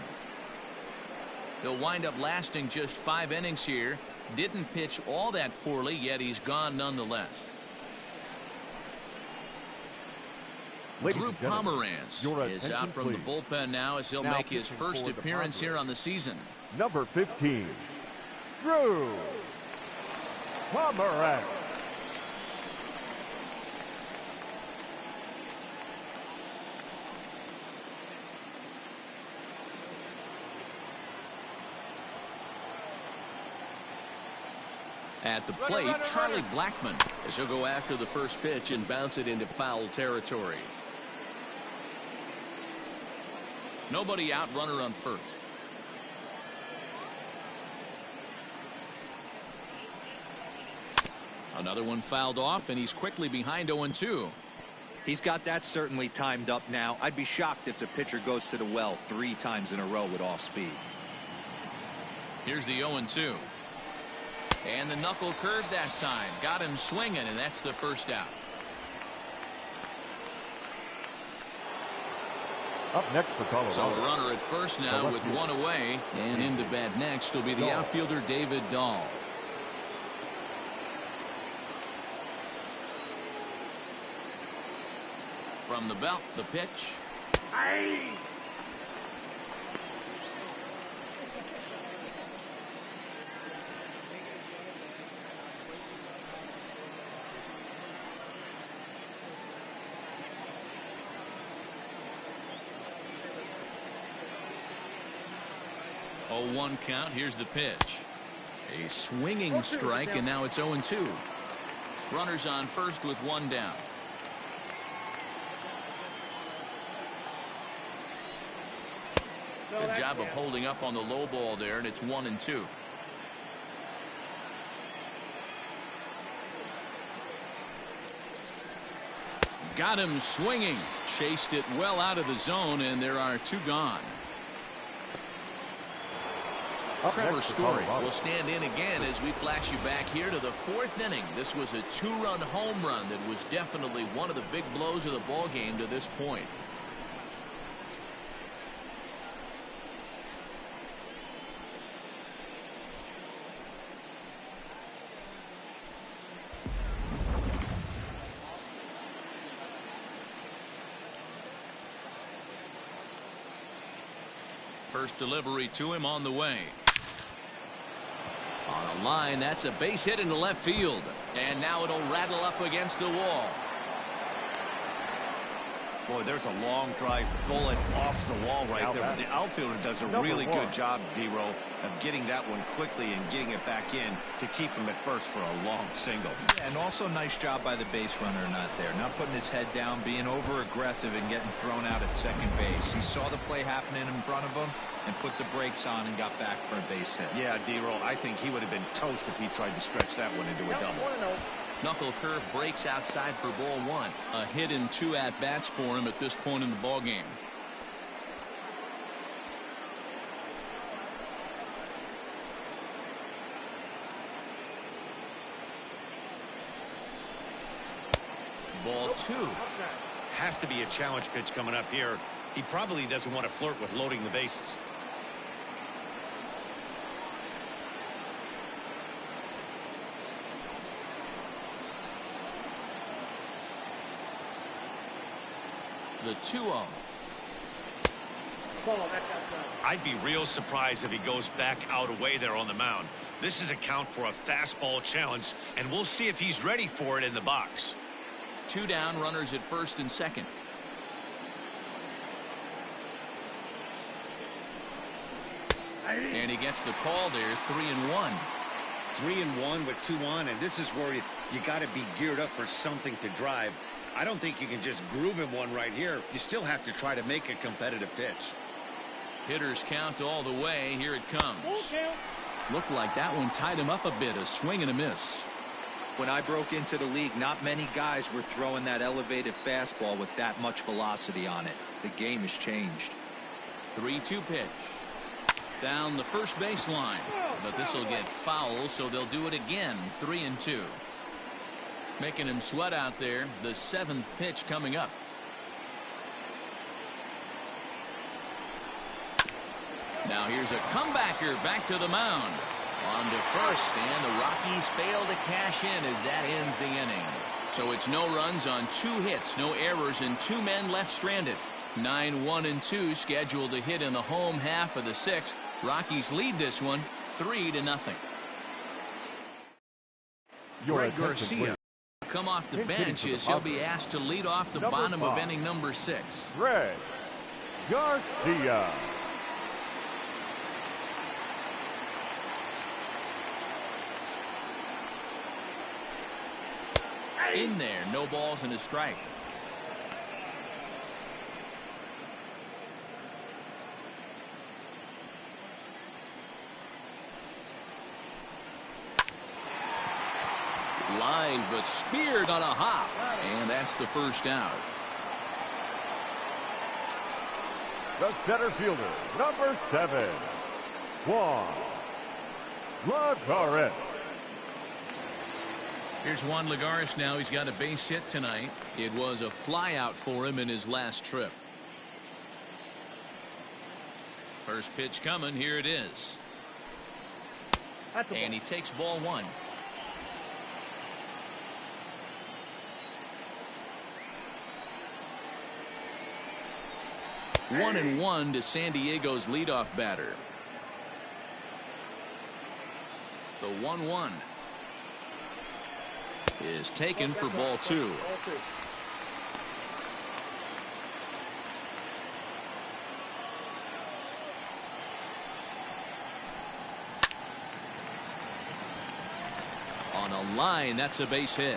He'll wind up lasting just 5 innings here. Didn't pitch all that poorly, yet he's gone nonetheless. Drew Pomeranz is out from the bullpen now as he'll make his first appearance here on the season.
Number 15, Drew Pomeranz.
At the plate, Charlie Blackmon, as he'll go after the first pitch and bounce it into foul territory. Nobody out, runner on first. Another one fouled off, and he's quickly behind 0-2.
He's got that certainly timed up now. I'd be shocked if the pitcher goes to the well 3 times in a row with off speed.
Here's the 0-2. And the knuckle curve that time. Got him swinging, and that's the first out.
Up next for Colorado.
So a runner at first now with 1 away. And into bat next will be the outfielder David Dahl. From the belt, the pitch.
Aye.
Oh, 1 count. Here's the pitch. A swinging strike, and now it's 0-2. Runners on first with 1 down. Good job of holding up on the low ball there, and it's 1-2. Got him swinging. Chased it well out of the zone, and there are 2 gone. Trevor Story will stand in again as we flash you back here to the 4th inning. This was a 2-run home run that was definitely one of the big blows of the ball game to this point. First delivery to him on the way. On a line, that's a base hit into left field. And now it'll rattle up against the wall.
Boy, there's a long drive bullet off the wall right there. But the outfielder does a really good job, D-Roll, of getting that one quickly and getting it back in to keep him at first for a long single.
Yeah, and also nice job by the base runner not there. Not putting his head down, being over aggressive and getting thrown out at second base. He saw the play happening in front of him and put the brakes on and got back for a base hit.
Yeah, D-Roll, I think he would have been toast if he tried to stretch that one into a double.
Knuckle curve breaks outside for ball 1. A hit in 2 at-bats for him at this point in the ball game. Ball 2.
Has to be a challenge pitch coming up here. He probably doesn't want to flirt with loading the bases.
The 2-0.
I'd be real surprised if he goes back out away there on the mound. This is a count for a fastball challenge, and we'll see if he's ready for it in the box.
2 down, runners at first and second. And he gets the call there, 3-1.
3-1 with 2 on, and this is where you got to be geared up for something to drive. I don't think you can just groove him one right here. You still have to try to make a competitive pitch.
Hitters count all the way. Here it comes. Looked like that one tied him up a bit. A swing and a miss.
When I broke into the league, not many guys were throwing that elevated fastball with that much velocity on it. The game has changed.
3-2 pitch. Down the first baseline. But this will get foul, so they'll do it again. 3-2. Making him sweat out there. The 7th pitch coming up. Now here's a comebacker back to the mound. On to first, and the Rockies fail to cash in as that ends the inning. So it's no runs on 2 hits, no errors, and 2 men left stranded. 9-1-2 scheduled to hit in the home half of the 6th. Rockies lead this one 3-0. Greg Garcia come off the bench as he'll be asked to lead off the bottom of inning number 6.
Greg Garcia.
In there, no balls and a strike. Line, but speared on a hop, and that's the first out.
The center fielder, number 7, Juan Lagares.
Here's Juan Lagares now. He's got a base hit tonight. It was a flyout for him in his last trip. First pitch coming. Here it is. And he takes ball 1. Hey. 1-1 to San Diego's leadoff batter. The 1-1 is taken for ball 2. On a line, that's a base hit.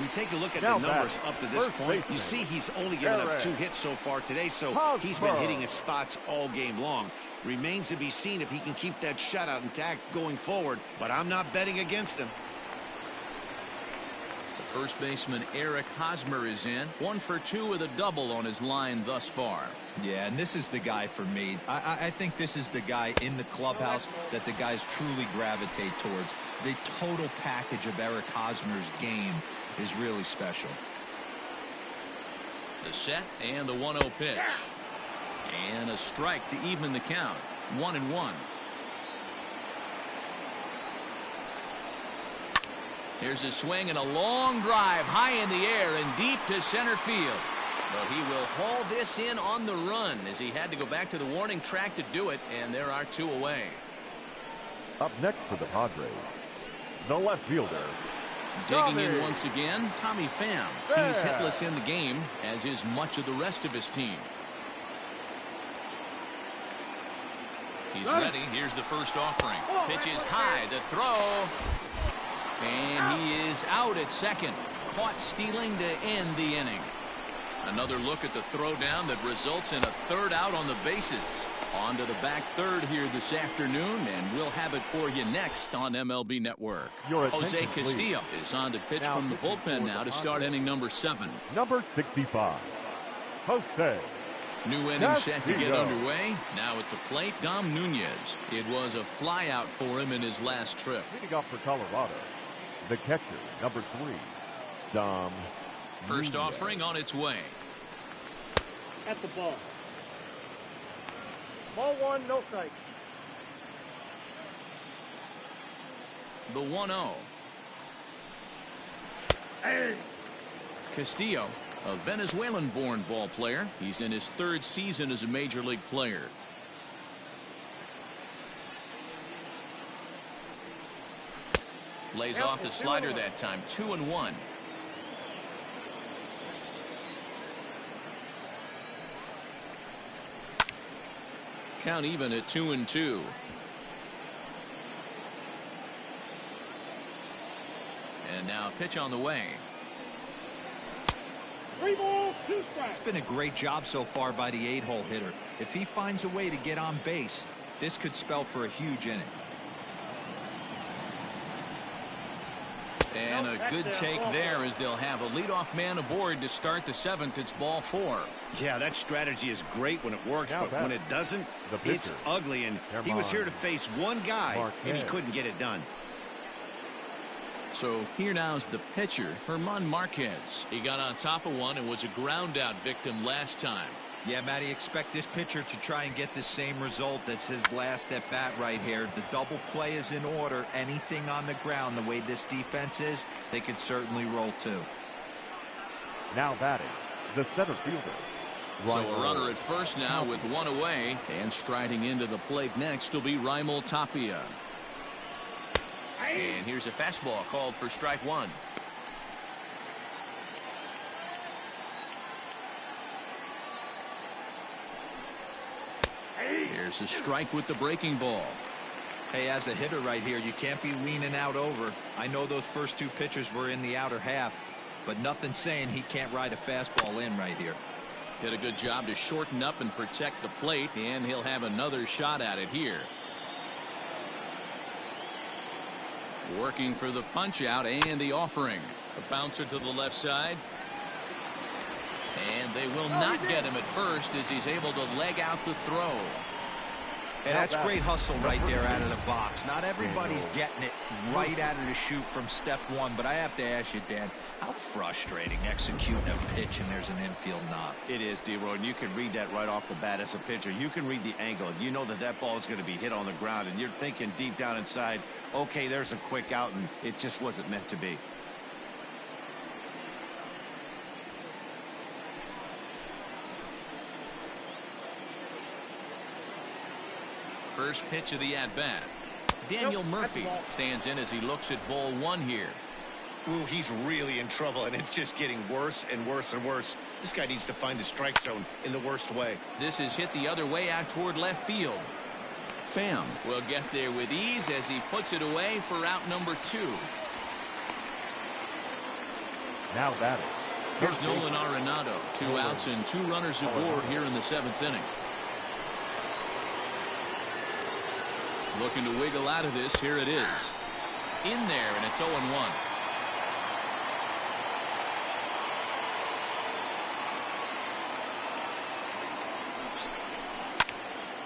You take a look at the numbers up to this point. You see he's only given up 2 hits so far today, so he's been hitting his spots all game long. Remains to be seen if he can keep that shutout intact going forward, but I'm not betting against him.
The first baseman Eric Hosmer is in. 1 for 2 with a double on his line thus far.
Yeah, and this is the guy for me. I think this is the guy in the clubhouse that the guys truly gravitate towards. The total package of Eric Hosmer's game is really special.
The set and the 1-0 pitch. And a strike to even the count. 1-1. Here's a swing and a long drive high in the air and deep to center field. But he will haul this in on the run as he had to go back to the warning track to do it, and there are 2 away.
Up next for the Padres, the left fielder,
digging in once again, Tommy Pham. He's hitless in the game, as is much of the rest of his team. He's ready. Here's the first offering. Pitch is high. The throw. And he is out at second. Caught stealing to end the inning. Another look at the throwdown that results in a 3rd out on the bases. On to the back 3rd here this afternoon, and we'll have it for you next on MLB Network. Jose Castillo is on to pitch from the bullpen now to start inning number 7.
Number 65, Jose.
New inning set to get underway. Now at the plate, Dom Nunez. It was a flyout for him in his last trip.
Leading off for Colorado, the catcher, number 3, Dom.
First offering on its way.
At the ball. Ball 1, no strike.
The 1-0.
Hey.
Castillo, a Venezuelan-born ball player. He's in his 3rd season as a major league player. Lays off the slider that time. 2-1. Count even at 2-2. And now pitch on the way.
3 balls, 2 strikes.
It's been a great job so far by the 8-hole hitter. If he finds a way to get on base, this could spell for a huge inning.
And a good take there as they'll have a leadoff man aboard to start the 7th. It's ball 4.
Yeah, that strategy is great when it works, but when it doesn't, it's ugly. And he was here to face one guy, and he couldn't get it done.
So here now's the pitcher, German Marquez. He got on top of one and was a ground out victim last time.
Yeah, Matty, expect this pitcher to try and get the same result. That's his last at bat right here. The double play is in order. Anything on the ground, the way this defense is, they could certainly roll too.
Now batting, the center fielder.
So a runner at first now with 1 away, and striding into the plate next will be Raimel Tapia. And here's a fastball called for strike 1. Here's a strike with the breaking ball.
Hey, as a hitter right here, you can't be leaning out over. I know those first two pitchers were in the outer half, but nothing saying he can't ride a fastball in right here.
Did a good job to shorten up and protect the plate, and he'll have another shot at it here. Working for the punch out and the offering. A bouncer to the left side. And they will not get him at first as he's able to leg out the throw.
Hey, that's great hustle right there out of the box. Not everybody's getting it right out of the chute from step one, but I have to ask you, Dan, how frustrating executing a pitch and there's an infield knock.
It is, D-Roy, and you can read that right off the bat as a pitcher. You can read the angle, and you know that that ball is going to be hit on the ground, and you're thinking deep down inside, okay, there's a quick out, and it just wasn't meant to be.
First pitch of the at-bat. Daniel Murphy stands in as he looks at ball one here.
Ooh, he's really in trouble, and it's just getting worse and worse and worse. This guy needs to find the strike zone in the worst way.
This is hit the other way out toward left field. Pham will get there with ease as he puts it away for out number 2.
Now batting.
Here's Nolan Arenado. 2 outs and 2 runners aboard here in the 7th inning. Looking to wiggle out of this. Here it is. In there, and it's 0-1.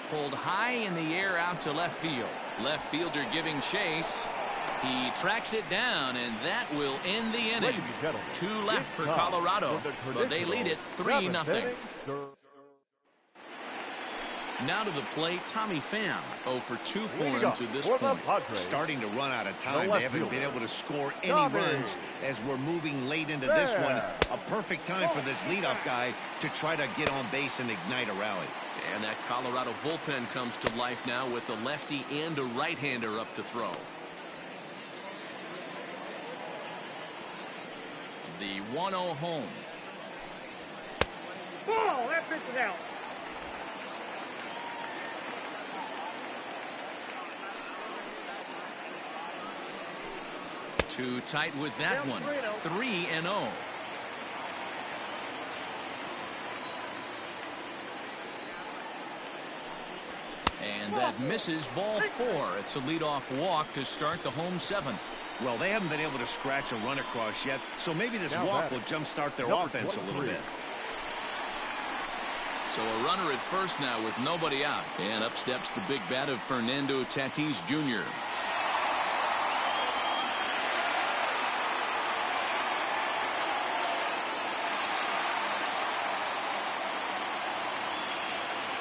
Pulled high in the air out to left field. Left fielder giving chase. He tracks it down, and that will end the inning. 2 left for Colorado, but they lead it 3-0. Now to the plate, Tommy Pham. 0 for 2 for him to this point.
Starting to run out of time. They haven't been able to score any runs as we're moving late into this one. A perfect time for this leadoff guy to try to get on base and ignite a rally.
And that Colorado bullpen comes to life now with a lefty and a right-hander up to throw. The 1-0 home.
Ball, that pitch is out.
Too tight with that one. 3-0. And that misses ball 4. It's a leadoff walk to start the home 7th.
Well, they haven't been able to scratch a run across yet, so maybe this walk will jumpstart their offense a little bit.
So a runner at first now with nobody out. And up steps the big bat of Fernando Tatis Jr.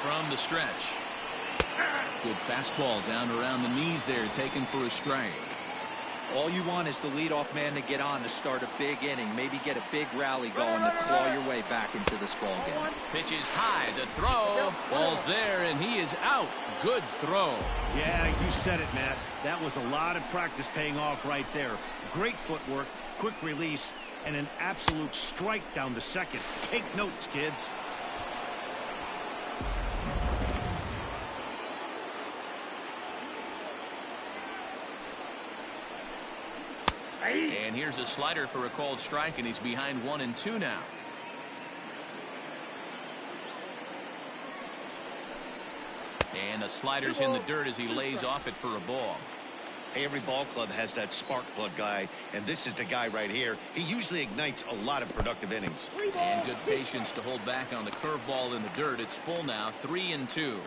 From the stretch. Good fastball down around the knees there, taken for a strike.
All you want is the leadoff man to get on to start a big inning, maybe get a big rally going to claw your way back into this ball game.
Pitch is high, the throw, ball's there, and he is out. Good throw.
Yeah, you said it, Matt. That was a lot of practice paying off right there. Great footwork, quick release, and an absolute strike down the second. Take notes, kids.
And here's a slider for a called strike, and he's behind 1-2 now. And the slider's in the dirt as he lays off it for a ball.
Hey, every ball club has that spark plug guy, and this is the guy right here. He usually ignites a lot of productive innings.
And good patience to hold back on the curveball in the dirt. It's full now, 3-2.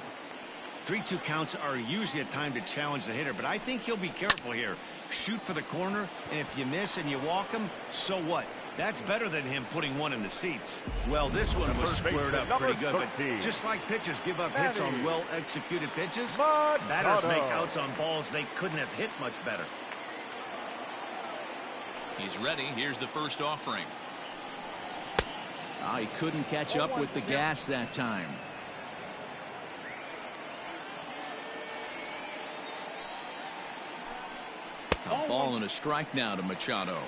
3-2 counts are usually a time to challenge the hitter, but I think he'll be careful here. Shoot for the corner, and if you miss and you walk him, so what? That's better than him putting one in the seats. Well, this one was squared up pretty good, but just like pitchers give up hits on well-executed pitches, batters make outs on balls they couldn't have hit much better.
He's ready. Here's the first offering. Oh, he couldn't catch up with the gas that time. A ball and a strike now to Machado.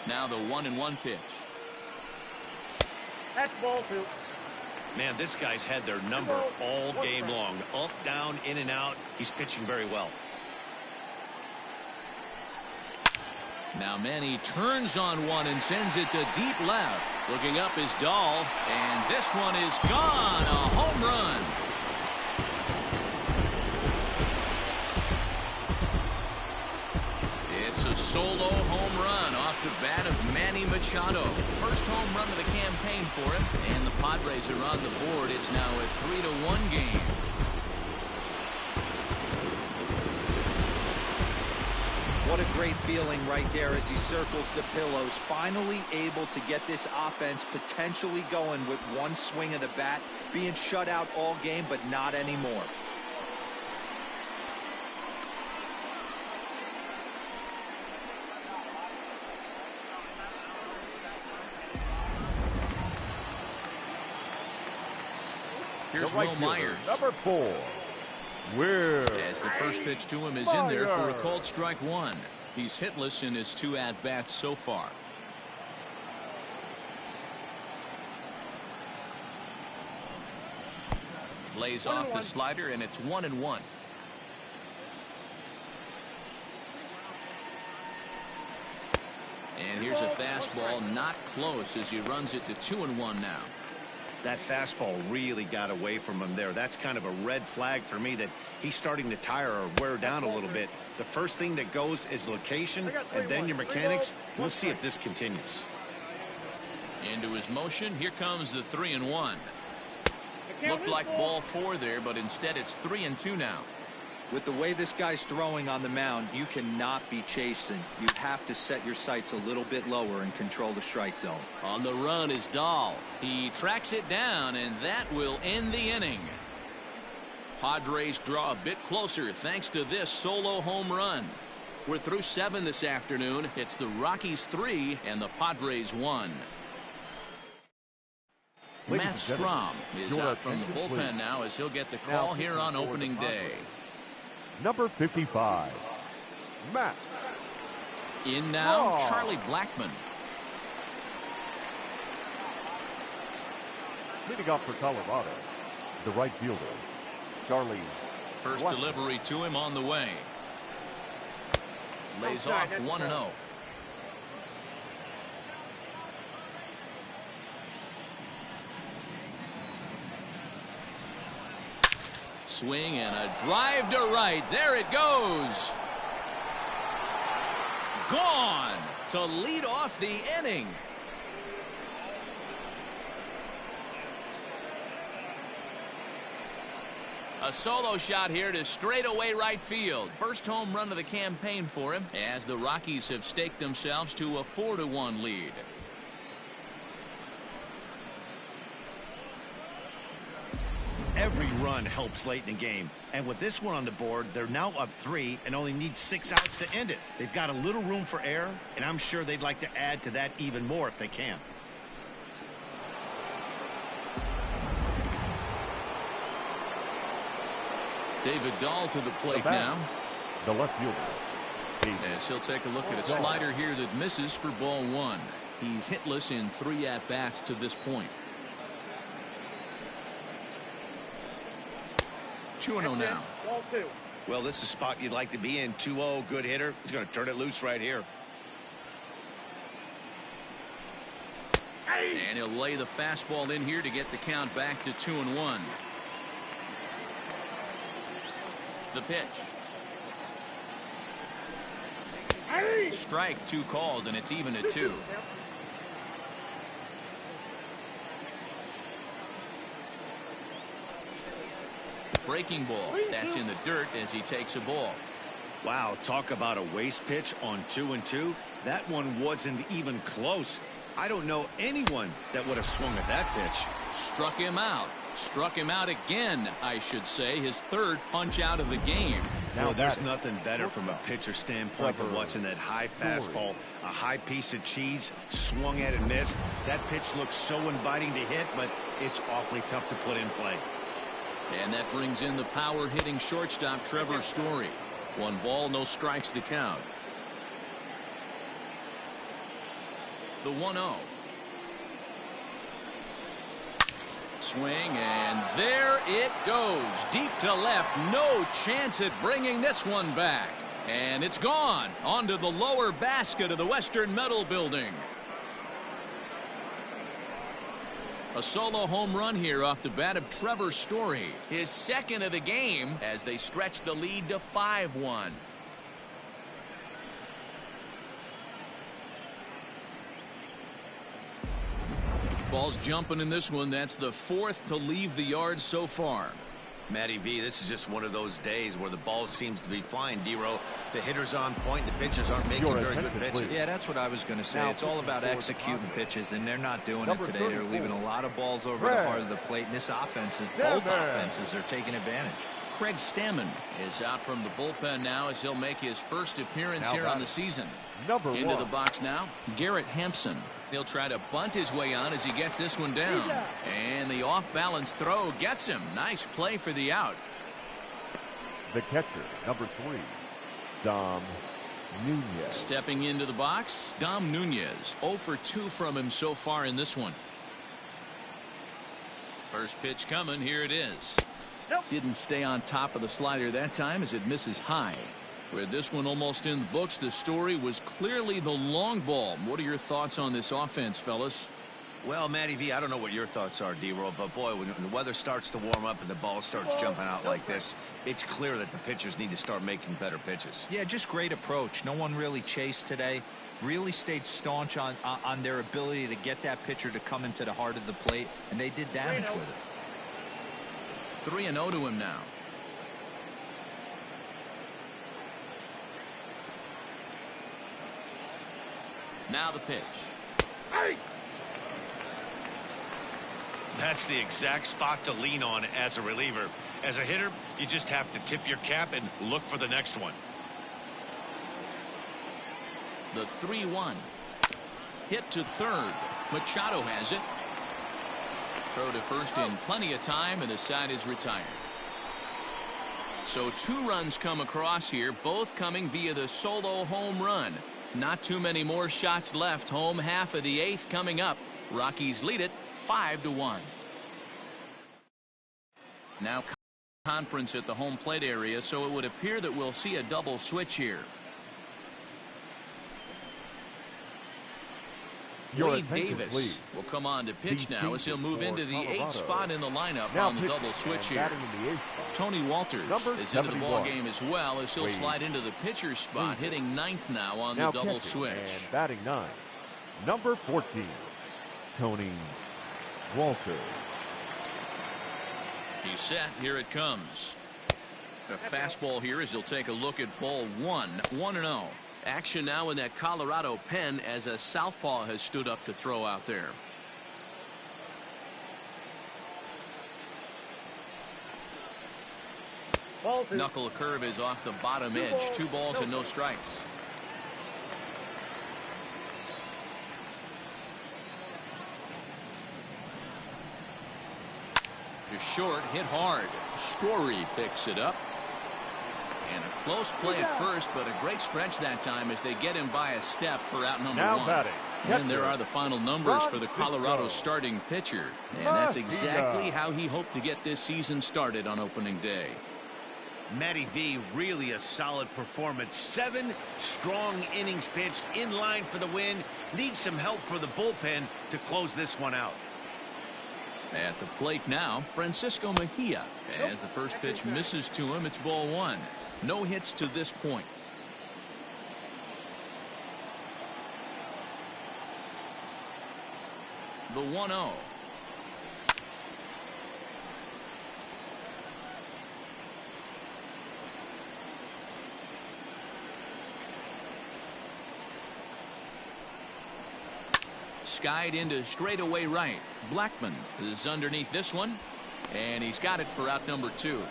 Now the 1-1 pitch.
That's ball 2.
Man, this guy's had their number all game long. Up, down, in and out. He's pitching very well.
Now Manny turns on one and sends it to deep left. Looking up is Dahl, and this one is gone. A home run. It's a solo home run off the bat of Manny Machado. First home run of the campaign for him, and the Padres are on the board. It's now a 3-1 game.
What a great feeling right there as he circles the pillows. Finally able to get this offense potentially going with one swing of the bat. Being shut out all game, but not anymore.
Here's Will Myers.
Number 4. Will.
As the first pitch to him is in there for a called strike one. He's hitless in his 2 at-bats so far. Lays off the slider, and it's 1-1. And here's a fastball not close as he runs it to 2-1 now.
That fastball really got away from him there. That's kind of a red flag for me that he's starting to tire or wear down a little bit. The first thing that goes is location and then your mechanics. We'll see if this continues.
Into his motion. Here comes the 3-1. Looked like ball 4 there, but instead it's 3-2 now.
With the way this guy's throwing on the mound, you cannot be chasing. You have to set your sights a little bit lower and control the strike zone.
On the run is Dahl. He tracks it down, and that will end the inning. Padres draw a bit closer thanks to this solo home run. We're through 7 this afternoon. It's the Rockies 3 and the Padres 1. Matt Strom is out from the bullpen now as he'll get the call here on opening day.
Number 55, Matt.
In now, Charlie Blackmon.
Leading off for Colorado, the right fielder, Charlie.
First delivery to him on the way. Lays off 1-0. Swing and a drive to right. There it goes. Gone to lead off the inning. A solo shot here to straightaway right field. First home run of the campaign for him as the Rockies have staked themselves to a 4-1 lead.
Every run helps late in the game, and with this one on the board, they're now up 3 and only need 6 outs to end it. They've got a little room for error, and I'm sure they'd like to add to that even more if they can.
David Dahl to the plate now.
The left fielder.
Yes, he'll take a look at a slider here that misses for ball 1. He's hitless in 3 at-bats to this point. 2-0 now.
Ball 2.
Well, this is a spot you'd like to be in. 2-0, good hitter. He's going to turn it loose right here.
And he'll lay the fastball in here to get the count back to 2-1. The pitch. Strike 2 called, and it's even at 2. Breaking ball. That's in the dirt as he takes a ball.
Wow, talk about a waste pitch on 2-2. That one wasn't even close. I don't know anyone that would have swung at that pitch.
Struck him out. Struck him out again, I should say. His 3rd punch out of the game.
Now there's nothing better from a pitcher standpoint than watching that high fastball, a high piece of cheese, swung at and missed. That pitch looks so inviting to hit, but it's awfully tough to put in play.
And that brings in the power hitting shortstop Trevor Story. 1 ball, no strikes to count. The 1-0. swing, and there it goes. Deep to left. No chance at bringing this one back. And it's gone onto the lower basket of the Western Metal Building. A solo home run here off the bat of Trevor Story. His second of the game as they stretch the lead to 5-1. Ball's jumping in this one. That's the fourth to leave the yard so far.
Matty V, this is just one of those days where the ball seems to be flying. D-Row, the hitter's on point, the pitchers aren't making very good pitches.
Yeah, that's what I was going to say. It's all about executing pitches, and they're not doing it today. They're leaving a lot of balls over the heart of the plate, and this offense, both offenses are taking advantage.
Craig Stammen is out from the bullpen now as he'll make his first appearance here on the season. Into the box now, Garrett Hampson. He'll try to bunt his way on as he gets this one down. And the off-balance throw gets him. Nice play for the out.
The catcher, number 3, Dom Nunez.
Stepping into the box, Dom Nunez. 0 for 2 from him so far in this one. First pitch coming. Here it is. Didn't stay on top of the slider that time as it misses high. With this one almost in the books, the story was clearly the long ball. What are your thoughts on this offense, fellas?
Well, Matty V, I don't know what your thoughts are, D-Row, but boy, when the weather starts to warm up and the ball starts jumping out like this, it's clear that the pitchers need to start making better pitches.
Yeah, just great approach. No one really chased today. Really stayed staunch on their ability to get that pitcher to come into the heart of the plate, and they did damage with it.
3-0 to him now. Now the pitch.
That's the exact spot to lean on as a reliever. As a hitter, you just have to tip your cap and look for the next one.
The 3-1. Hit to third. Machado has it. Throw to first in plenty of time, and the side is retired. So 2 runs come across here, both coming via the solo home run. Not too many more shots left. Home half of the 8th coming up. Rockies lead it 5-1. Now conference at the home plate area, so it would appear that we'll see a double switch here. Wade Davis will come on to pitch now as he'll move into the 8th spot in the lineup on the double switch here. Tony Walters is into the ball game as well as he'll slide into the pitcher's spot, hitting 9th now on the double switch.
And batting 9, number 14, Tony Walters.
He's set. Here it comes. A fastball here as he'll take a look at ball 1. 1-0. Action now in that Colorado pen as a southpaw has stood up to throw out there. Knuckle curve is off the bottom edge. 2 balls and no strikes. Just short, hit hard. Story picks it up. And a close play at first, but a great stretch that time as they get him by a step for out number 1. And there are the final numbers for the Colorado starting pitcher. And that's exactly how he hoped to get this season started on opening day.
Matty V, really a solid performance. 7 strong innings pitched, in line for the win. Needs some help for the bullpen to close this one out.
At the plate now, Francisco Mejia. As the first pitch misses to him, it's ball 1. No hits to this point. The 1-0. Skied into straightaway right. Blackman is underneath this one, and he's got it for out number 2.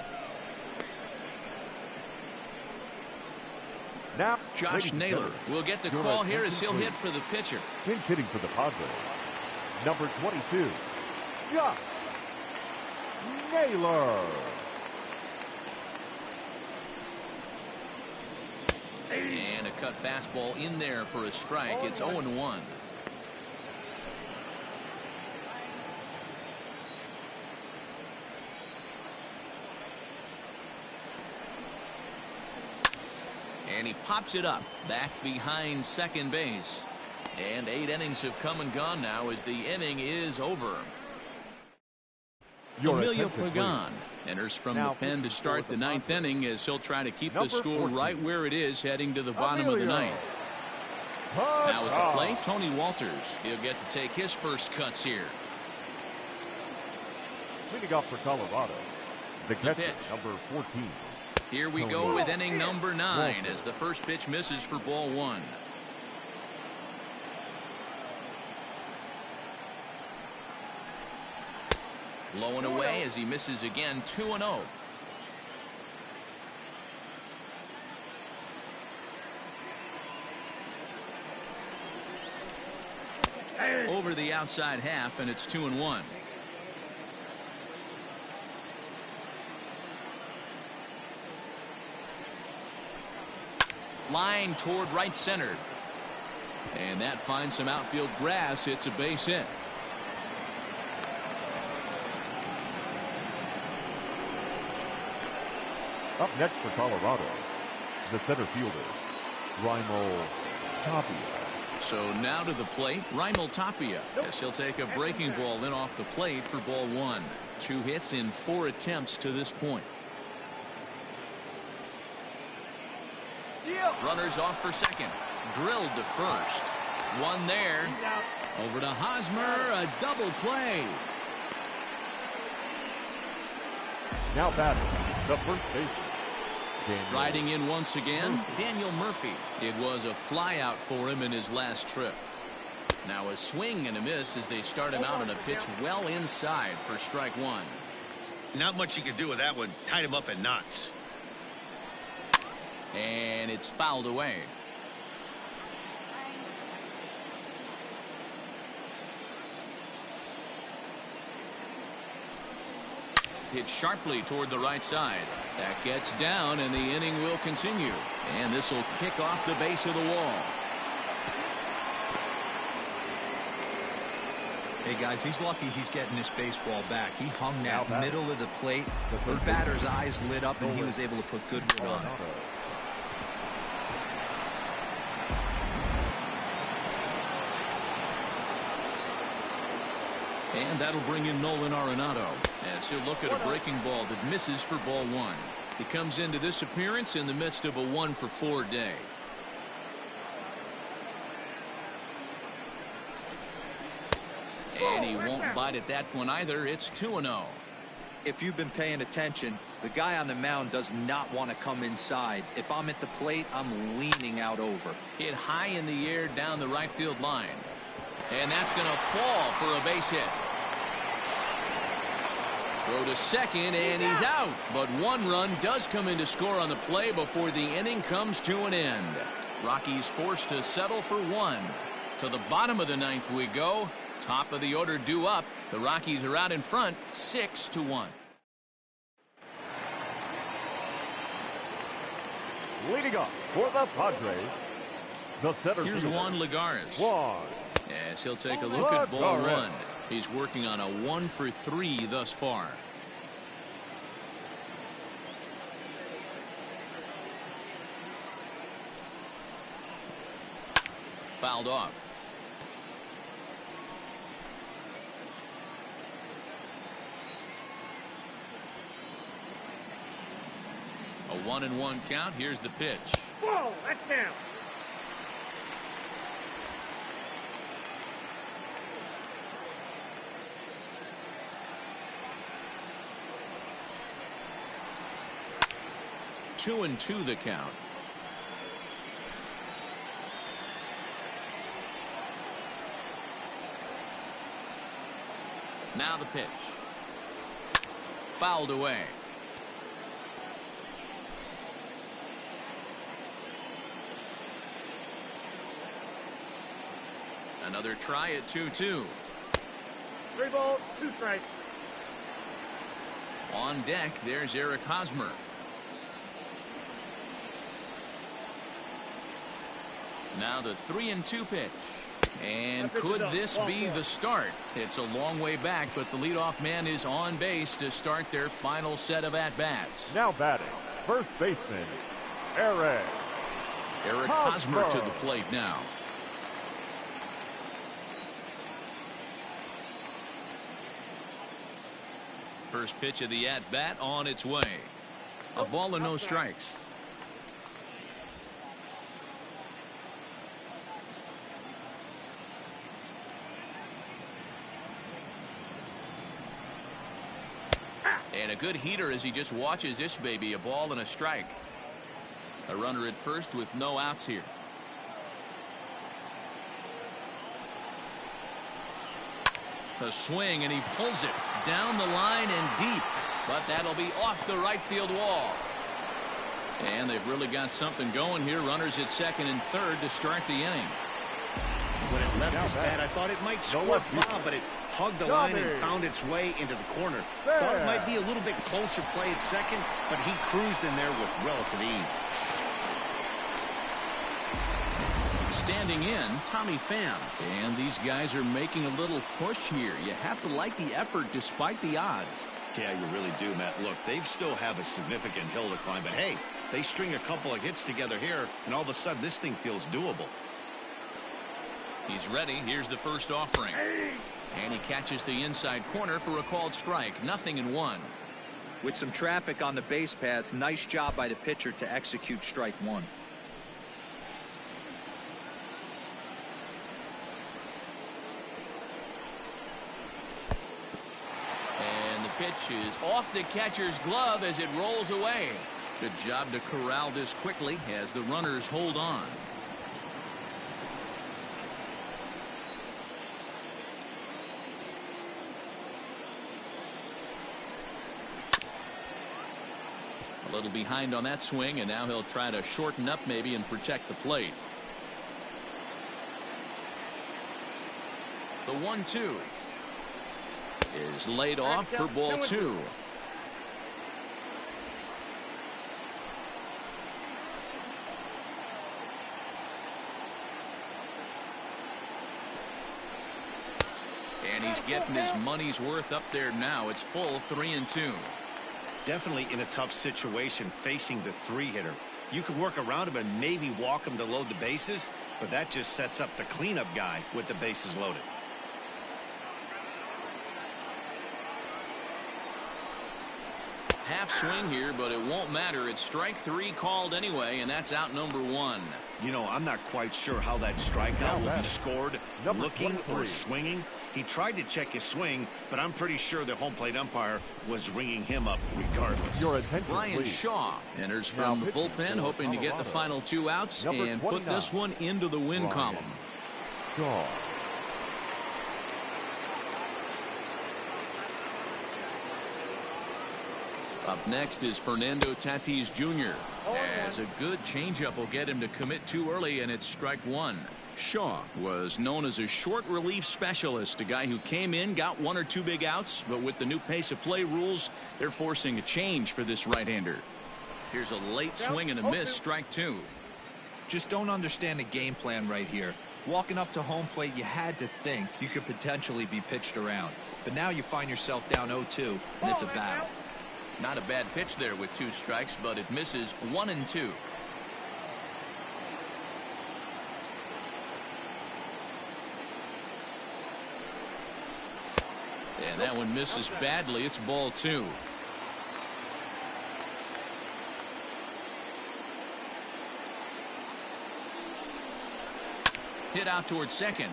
Now,
Josh Naylor will get the call here as he'll hit for the pitcher.
Pinch hitting for the Padres, number 22, Josh Naylor.
And a cut fastball in there for a strike. It's 0-1. And he pops it up back behind second base. And 8 innings have come and gone now as the inning is over. Emilio Pagan enters from the pen to start the 9th inning as he'll try to keep the score right where it is heading to the bottom of the 9th. Now at the plate, Tony Walters. He'll get to take his first cuts here.
Leading off for Colorado, the catcher, number 14.
Here we go with inning number 9 as the first pitch misses for ball 1. Low and away as he misses again. 2-0. Over the outside half, and it's 2-1. Line toward right center. And that finds some outfield grass. It's a base hit.
Up next for Colorado, the center fielder, Raimel Tapia.
So now to the plate, Raimel Tapia. Yes, he'll take a breaking ball in off the plate for ball 1. 2 hits in 4 attempts to this point. Runners off for second. Drilled to first. One there. Over to Hosmer. A double play.
Now batting, the first baseman.
Riding in once again, Daniel Murphy. It was a flyout for him in his last trip. Now a swing and a miss as they start him out on a pitch well inside for strike 1.
Not much you can do with that one. Tied him up in knots.
And it's fouled away. Hit sharply toward the right side. That gets down, and the inning will continue. And this will kick off the base of the wall.
Hey guys, he's lucky he's getting this baseball back. He hung that middle of the plate. The batter's eyes lit up, and he was able to put good wood on it.
And that'll bring in Nolan Arenado as he'll look at a breaking ball that misses for ball 1. He comes into this appearance in the midst of a 1-for-4 day. And he won't bite at that one either. It's 2-0.
If you've been paying attention, the guy on the mound does not want to come inside. If I'm at the plate, I'm leaning out over.
Hit high in the air down the right field line. And that's going to fall for a base hit. Throw to second, and he's out. But 1 run does come in to score on the play before the inning comes to an end. Rockies forced to settle for 1. To the bottom of the 9th we go. Top of the order due up. The Rockies are out in front, 6-1.
Leading up for the Padres, the center
Here's
fielder,
Juan Lagares.
Juan.
Yes, he'll take a look at ball 1. He's working on a 1-for-3 thus far. Fouled off. A 1-1 count. Here's the pitch.
Whoa, that's down.
2-2 the count. Now the pitch. Fouled away. Another try at 2-2.
3 balls, 2 strikes.
On deck, there's Eric Hosmer. Now the 3-2 pitch. And could this be the start? It's a long way back, but the leadoff man is on base to start their final set of at-bats.
Now batting, first baseman, Eric
Eric Hosmer to the plate now. First pitch of the at-bat on its way. A ball and no strikes. And a good heater as he just watches this baby. A ball and a strike. A runner at first with no outs here. A swing, and he pulls it down the line and deep. But that'll be off the right field wall. And they've really got something going here. Runners at second and third to start the inning.
When it left his bat, I thought it might score foul, but it hugged the line and found its way into the corner. Thought it might be a little bit closer play at second, but he cruised in there with relative ease.
Standing in, Tommy Pham. And these guys are making a little push here. You have to like the effort despite the odds.
Yeah, you really do, Matt. Look, they still have a significant hill to climb, but hey, they string a couple of hits together here, and all of a sudden this thing feels doable.
He's ready. Here's the first offering. And he catches the inside corner for a called strike. 0-1.
With some traffic on the base paths, nice job by the pitcher to execute strike one.
And the pitch is off the catcher's glove as it rolls away. Good job to corral this quickly as the runners hold on. A little behind on that swing, and now he'll try to shorten up maybe and protect the plate. The 1-2 is laid off for ball two. And he's getting his money's worth up there now. It's full 3-2.
Definitely in a tough situation facing the three-hitter. You can work around him and maybe walk him to load the bases, but that just sets up the cleanup guy with the bases loaded.
Half swing here, but it won't matter. It's strike three called anyway, and that's out number one.
You know, I'm not quite sure how that strikeout will be scored, looking or swinging. He tried to check his swing, but I'm pretty sure the home plate umpire was ringing him up regardless.
Your attention,
Brian
please.
Shaw enters from the bullpen, hoping to get the final two outs and put this one into the win column.
Shaw.
Up next is Fernando Tatis Jr. As a good changeup will get him to commit too early, and it's strike one. Shaw was known as a short relief specialist, a guy who came in, got one or two big outs, but with the new pace of play rules, they're forcing a change for this right-hander. Here's a late swing and a miss, strike two.
Just don't understand the game plan right here. Walking up to home plate, you had to think you could potentially be pitched around. But now you find yourself down 0-2, and it's a battle.
Not a bad pitch there with two strikes, but it misses 1-2. And that one misses badly. It's ball two. Hit out towards second.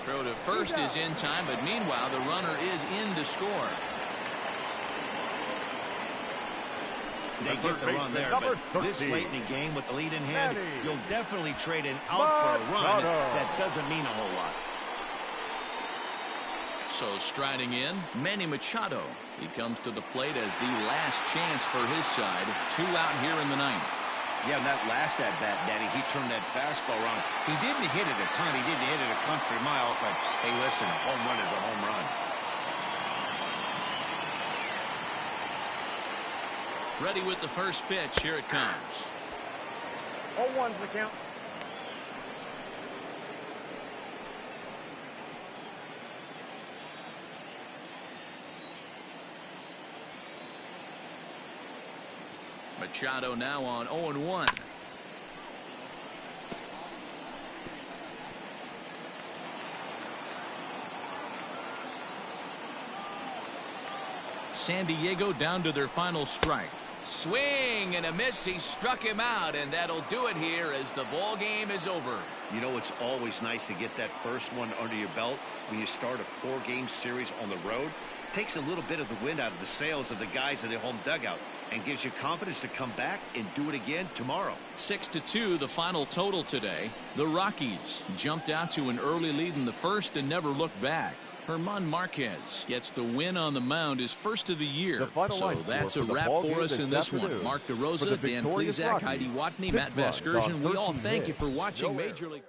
Throw to first is in time, but meanwhile the runner is in to score.
They get the run there, but this late in the game with the lead in hand, you'll definitely trade an out for a run. That doesn't mean a whole lot.
So striding in, Manny Machado. He comes to the plate as the last chance for his side. Two out here in the ninth.
Yeah, and that last at-bat, Danny, he turned that fastball around. He didn't hit it a ton. He didn't hit it a country miles, but hey, listen, a home run is a home run.
Ready with the first pitch. Here it comes.
0-1's the count.
Machado now on 0-1. San Diego down to their final strike. Swing and a miss. He struck him out, and that'll do it here as the ball game is over.
You know, it's always nice to get that first one under your belt when you start a 4-game series on the road. Takes a little bit of the wind out of the sails of the guys in the home dugout and gives you confidence to come back and do it again tomorrow.
6-2 the final total today. The Rockies jumped out to an early lead in the first and never looked back. German Marquez gets the win on the mound, his first of the year.
So
that's a wrap for us in this one. Mark DeRosa, Dan Plesac, Heidi Watney, Matt Vasgersian. We all thank you for watching Major League.